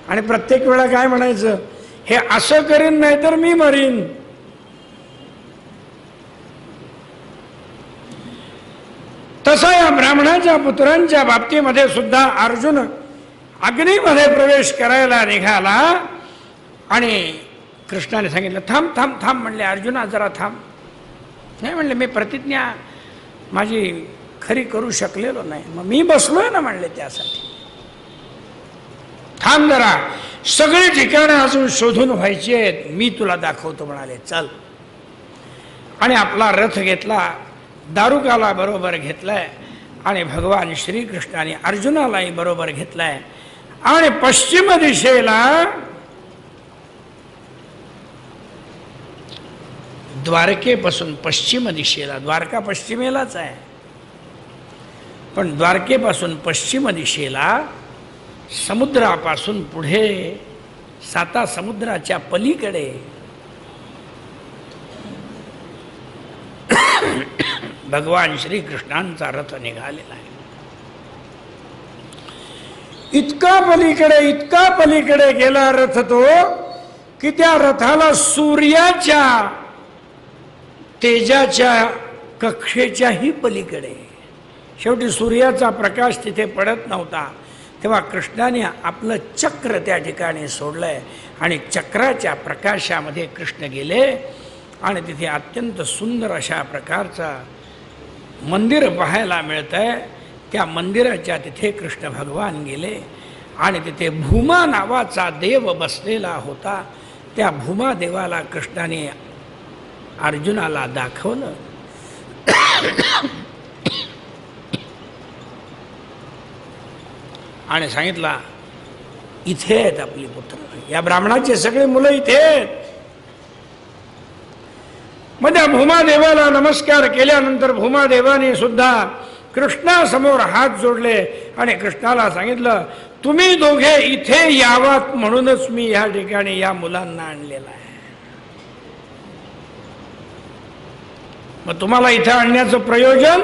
आणि प्रत्येक वेळा काय म्हणायचं, हे असं करीन नाही तर मी मरीन. तसा या ब्राह्मणाच्या पुत्रांच्या बाबतीमध्ये सुद्धा अर्जुन अग्नीमध्ये प्रवेश करायला निघाला. आणि कृष्णाने सांगितलं थांब थांब थांब. म्हणले अर्जुना जरा थांब. नाही म्हणले मी प्रतिज्ञा माझी खरी करू शकलेलो नाही, मग मी बसलोय ना म्हणले त्यासाठी. थांब जरा, सगळी ठिकाणं अजून शोधून व्हायची आहेत, मी तुला दाखवतो म्हणाले. चल. आणि आपला रथ घेतला, दारुकाला बरोबर घेतलाय आणि भगवान श्रीकृष्णाने अर्जुनालाही बरोबर घेतलाय. आणि पश्चिम दिशेला द्वारकेपासून पश्चिम दिशेला, द्वारका पश्चिमेलाच आहे, पण द्वारकेपासून पश्चिम दिशेला समुद्रापासून पुढे 7 समुद्राच्या पलीकडे भगवान श्रीकृष्णांचा रथ निघालेला आहे. इतका पलीकडे गेला रथ तो की त्या रथाला सूर्याच्या तेजाच्या कक्षेच्याही पलीकडे, शेवटी सूर्याचा प्रकाश तिथे पडत नव्हता. तेव्हा कृष्णाने आपलं चक्र त्या ठिकाणी सोडलंय आणि चक्राच्या प्रकाशामध्ये कृष्ण गेले आणि तिथे अत्यंत सुंदर अशा प्रकारचं मंदिर पाहायला मिळतंय. त्या मंदिराच्या तिथे कृष्ण भगवान गेले आणि तिथे भूमा नावाचा देव बसलेला होता. त्या भूमा देवाला कृष्णाने अर्जुनाला दाखवलं. आणि सांगितला इथे आहेत आपली पुत्र, या ब्राह्मणाचे सगळे मुलं इथे आहेत. मध्ये भूमादेवाला नमस्कार केल्यानंतर भूमादेवाने सुद्धा कृष्णासमोर हात जोडले आणि कृष्णाला सांगितलं तुम्ही दोघे इथे यावात म्हणूनच मी या ठिकाणी या मुलांना आणलेला आहे. मग तुम्हाला इथे आणण्याचं प्रयोजन,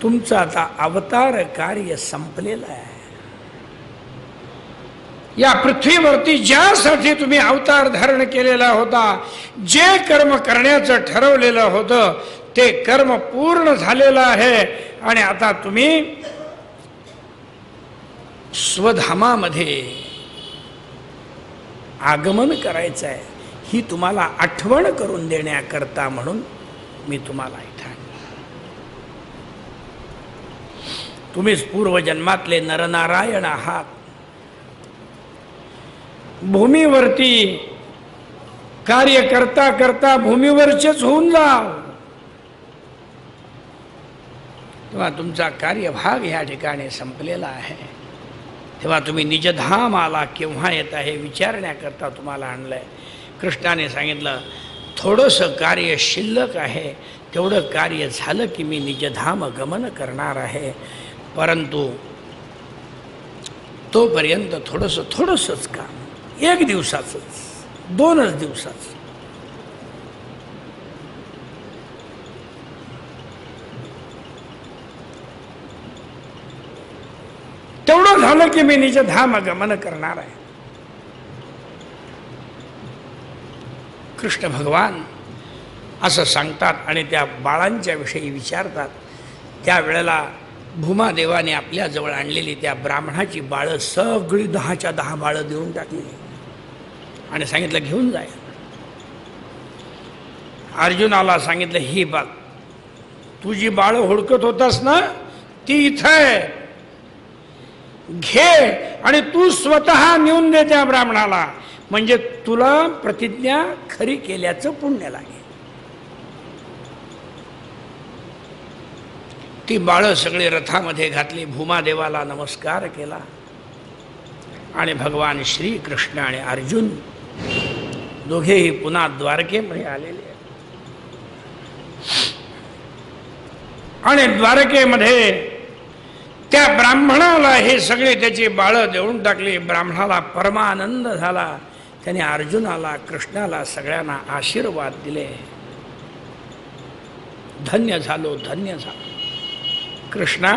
तुमचं आता अवतार कार्य संपलेलं आहे. या पृथ्वीवरती ज्यासाठी तुम्ही अवतार धारण केलेला होता, जे कर्म करण्याचं ठरवलेलं होतं ते कर्म पूर्ण झालेलं आहे. आणि आता तुम्ही स्वधामामध्ये आगमन करायचं आहे. ही तुम्हाला आठवण करून देण्याकरता म्हणून मी तुम्हाला इथे आणलं. तुम्हीच पूर्वजन्मातले नरनारायण आहात. भूमीवरती कार्य करता करता भूमीवरचेच होऊन जा. तेव्हा तुमचा कार्यभाग या ठिकाणी संपलेला आहे. तेव्हा तुम्ही निजधामाला केव्हा येता हे विचारण्याकरता तुम्हाला आणलंय. कृष्णाने सांगितलं थोडंसं कार्य शिल्लक आहे, तेवढं कार्य झालं की मी निजधाम गमन करणार आहे. परंतु तोपर्यंत थोडंसंच काम, 1 दिवसाचंच, 2च दिवसाचं. तेवढं झालं की मी निजधाम गमन करणार आहे. कृष्ण भगवान असं सांगतात आणि त्या बाळांच्या विषयी विचारतात. त्यावेळेला भूमादेवाने आपल्याजवळ आणलेली त्या ब्राह्मणाची बाळं सगळी 10च्या 10 बाळं देऊन टाकली आणि सांगितलं घेऊन जाय. अर्जुनाला सांगितलं ही बघ, तू जी बाळं हुडकत होतास ना ती इथं आहे, घे आणि तू स्वतः नेऊन दे त्या ब्राह्मणाला, म्हणजे तुला प्रतिज्ञा खरी केल्याचं पुण्य लागेल. ती बाळं सगळे रथामध्ये घातली, भूमादेवाला नमस्कार केला आणि भगवान श्रीकृष्ण आणि अर्जुन दोघेही पुन्हा द्वारकेमध्ये आलेले. आणि द्वारकेमध्ये त्या ब्राह्मणाला हे सगळे त्याची बाळं देऊन टाकली. ब्राह्मणाला परमानंद झाला. त्याने अर्जुनाला, कृष्णाला, सगळ्यांना आशीर्वाद दिले. धन्य झालो, धन्य झालो. कृष्णा,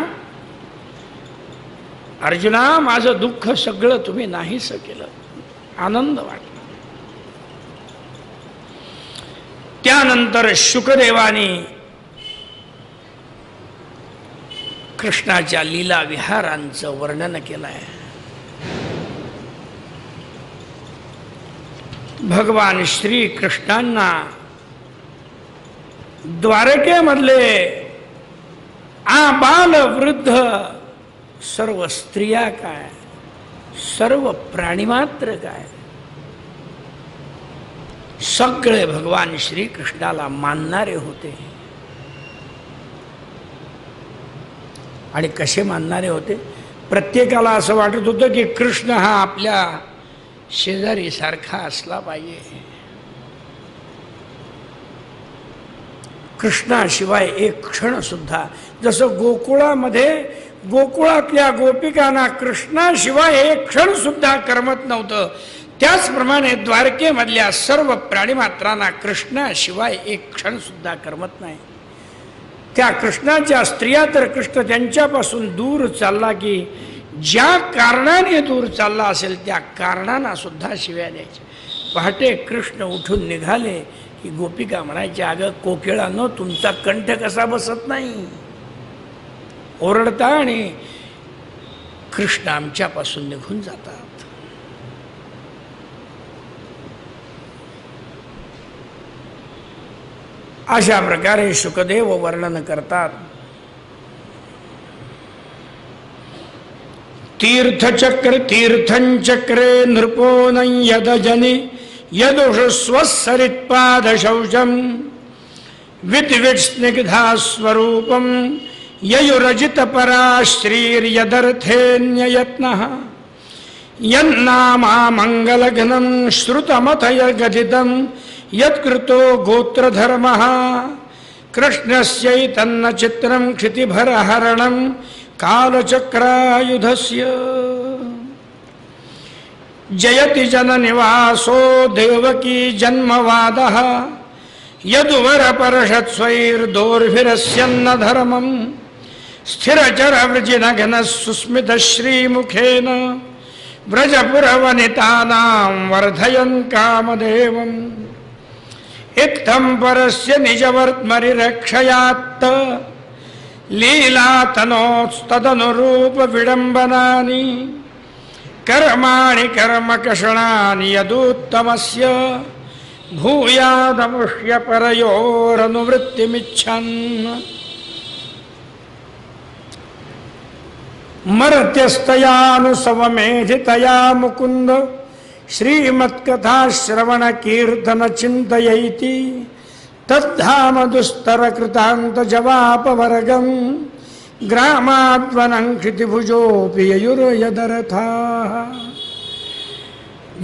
अर्जुना, माझं दुःख सगळं तुम्ही नाहीसं केलं, आनंद वाटला. त्यानंतर शुकदेवानी कृष्णाच्या लीला विहारांचं वर्णन केलं आहे. भगवान श्री कृष्णांना द्वारकेमधले आबाल वृद्ध सर्व स्त्रिया काय, सर्व प्राणीमात्र काय, सगळे भगवान श्रीकृष्णाला मानणारे होते. आणि कसे मानणारे होते? प्रत्येकाला असं वाटत होतं की कृष्ण हा आपल्या शेजारी सारखा असला पाहिजे. कृष्णाशिवाय एक क्षण सुद्धा, जसं गोकुळामध्ये गोकुळातल्या गोपिकांना कृष्णाशिवाय एक क्षण सुद्धा करमत नव्हतं, त्याचप्रमाणे द्वारकेमधल्या सर्व प्राणीमात्रांना कृष्णाशिवाय एक क्षण सुद्धा करमत नाही. त्या कृष्णाच्या स्त्रिया तर कृष्ण त्यांच्यापासून दूर चालला की ज्या कारणाने दूर चालला असेल त्या कारणांना सुद्धा शिव्या द्यायच्या. पहाटे कृष्ण उठून निघाले की गोपिका म्हणायच्या, अगं कोकिळांनो, तुमचा कंठ कसा बसत नाही, ओरडता आणि कृष्ण आमच्यापासून निघून जातात. अशा प्रकारे शुकदेव वर्णन करतात. तीर्थचक्रे नृपो न यदजनि यदुषस्वसरित्पादशौचम विद्विट स्निग्धा स्वरूपम ययुरजित पराश्रीर्यदर्थेन्ययत्नः यन्नामा मंगलघ्नं श्रुतमथय गदितं यत्कृतो गोत्रधर्मः कृष्णस्यैतन्न चित्रं क्षितिभरहरणं कालचक्रायुधस्य जयति जननिवासो देवकी जन्मवादः यदुवरपरषत्स्वैर्दोर्भिरस्यन्न धर्मं स्थिरचरवृजिनघ्नः सुस्मितश्रीमुखेन व्रजपुरवनितानां वर्धयन् कामदेवम् इत्थं परस्य निजवर्त्मरिरक्षयात्त लीलातनोस्तदनुरूपविडम्बनानि कर्माणि कर्मकषणानि यदुत्तमस्य भूयादमुष्य परयोरनुवृत्तिमिच्छन् मर्त्यस्तयानुसवमेधितया मुकुन्द श्रीमत्कथाश्रवण कीर्तन चिन्तयैति तद्धाम दुस्तरकृतान्त जवापवर्गं ग्रामाद्वनं क्षितिभुजोऽपि ययुर्यदरथाः.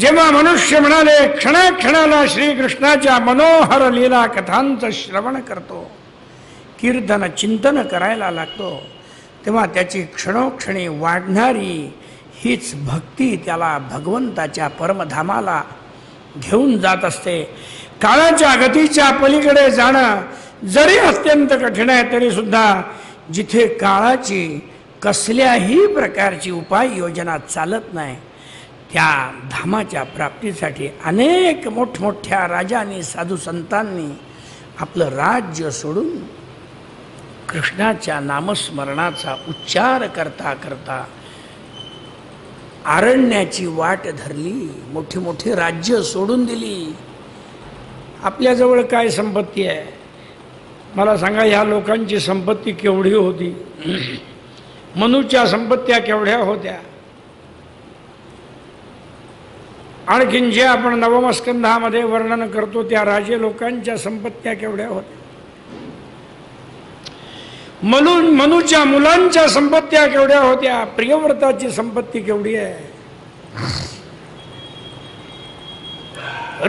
जेव्हा मनुष्य म्हणाले क्षणाक्षणाला श्रीकृष्णाच्या मनोहर लीला कथांचं श्रवण करतो, कीर्तन चिंतन करायला लागतो, तेव्हा त्याची क्षणोक्षणी वाढणारी हीच भक्ती त्याला भगवंताच्या परमधामाला घेऊन जात असते. काळाच्या गतीच्या पलीकडे जाणं जरी अत्यंत कठीण आहे तरी सुद्धा जिथे काळाची कसल्याही प्रकारची उपाययोजना चालत नाही, त्या धामाच्या प्राप्तीसाठी अनेक मोठमोठ्या राजांनी साधू संतांनी आपलं राज्य सोडून कृष्णाच्या नामस्मरणाचा उच्चार करता करता आरण्याची वाट धरली, मोठी मोठी राज्य सोडून दिली. आपल्याजवळ काय संपत्ती आहे मला सांगा? ह्या लोकांची संपत्ती केवढी होती? मनूच्या संपत्त्या केवढ्या होत्या? आणखीन जे आपण नवमस्कंधामध्ये वर्णन करतो त्या राजे लोकांच्या संपत्त्या केवढ्या होत्या? मनूच्या मुलांच्या संपत्त्या केवढ्या होत्या? प्रियव्रताची संपत्ती केवढी आहे?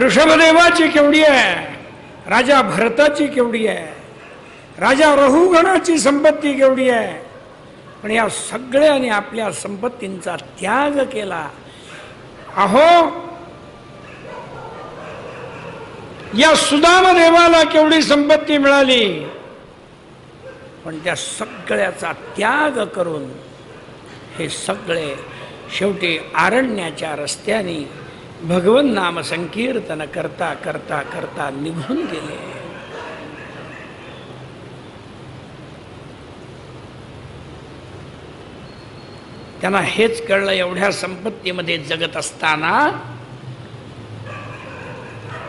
ऋषभदेवाची केवढी आहे? राजा भरताची केवढी आहे? राजा रहुगणाची संपत्ती केवढी आहे? पण या सगळ्यांनी आपल्या संपत्तींचा त्याग केला. अहो, या सुदामदेवाला केवढी संपत्ती मिळाली, पण त्या सगळ्याचा त्याग करून हे सगळे शेवटी आरण्याच्या रस्त्याने भगवन नाम संकीर्तन करता करता करता निघून गेले. त्यांना हेच कळलं, एवढ्या संपत्तीमध्ये जगत असताना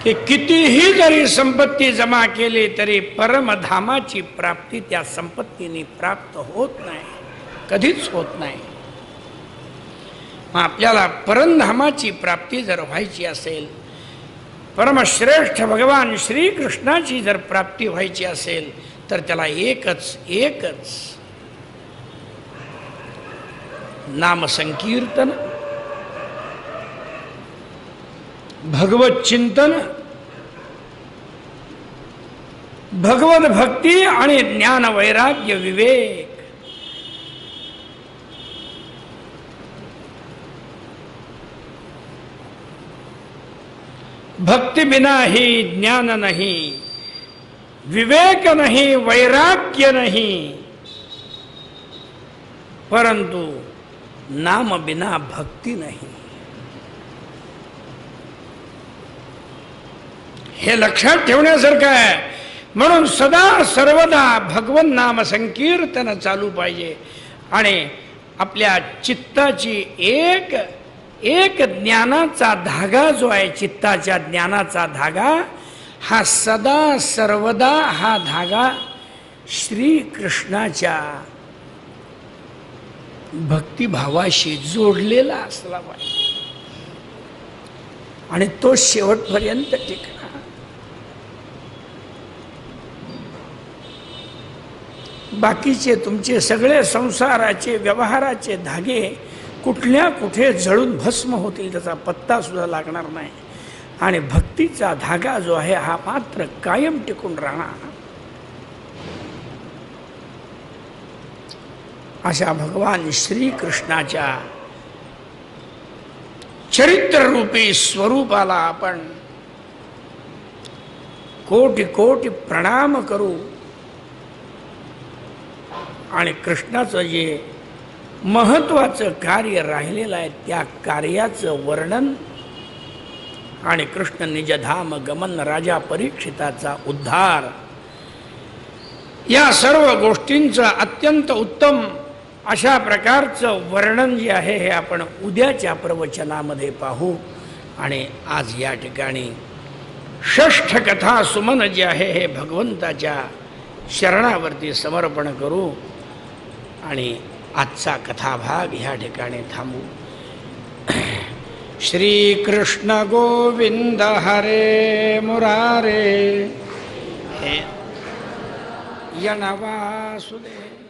की कितीही जरी संपत्ती जमा केली तरी परमधामाची प्राप्ती त्या संपत्तीने प्राप्त होत नाही, कधीच होत नाही. मग आपल्याला परमधामाची प्राप्ती जर व्हायची असेल, परमश्रेष्ठ भगवान श्रीकृष्णाची जर प्राप्ती व्हायची असेल तर त्याला एकच नामसंकीर्तन, भगवत चिंतन, भगवत भक्ती आणि ज्ञान वैराग्य विवेक. भक्ति बिना ही ज्ञान नहीं, विवेक नहीं, वैराग्य नहीं, परंतु नाम बिना भक्ति नहीं. हे लक्षात ठेवण्यासारखं आहे. म्हणून सदा सर्वदा भगवन नाम संकीर्तन चालू पाहिजे आणि आपल्या चित्ताची एक ज्ञानाचा धागा जो आहे, चित्ताच्या ज्ञानाचा धागा, हा सदा सर्वदा हा धागा श्री कृष्णाच्या भक्तिभावाशी जोडलेला असला पाहिजे. आणि तो शेवटपर्यंत टिकणार. बाकीचे तुमचे सगळे संसाराचे व्यवहाराचे धागे कुठल्या कुठे जळून भस्म होतील, त्याचा पत्ता सुद्धा लागणार नाही. आणि भक्तीचा धागा जो आहे हा मात्र कायम टिकून राहणार. अशा भगवान श्रीकृष्णाच्या चरित्ररूपी स्वरूपाला आपण कोटी कोटी प्रणाम करू. आणि कृष्णाचं जे महत्त्वाचं कार्य राहिलेलं आहे त्या कार्याचं वर्णन आणि कृष्ण निजधाम गमन, राजा परीक्षिताचा उद्धार, या सर्व गोष्टींचं अत्यंत उत्तम अशा प्रकारचं वर्णन जे आहे हे आपण उद्याच्या प्रवचनामध्ये पाहू. आणि आज या ठिकाणी षष्ठ कथा सुमन जे आहे हे भगवंताच्या शरणावरती समर्पण करू आणि आजचा कथाभाग ह्या ठिकाणी थांबू. श्री कृष्ण गोविंद हरे मुरारे हे यणवासुदेव.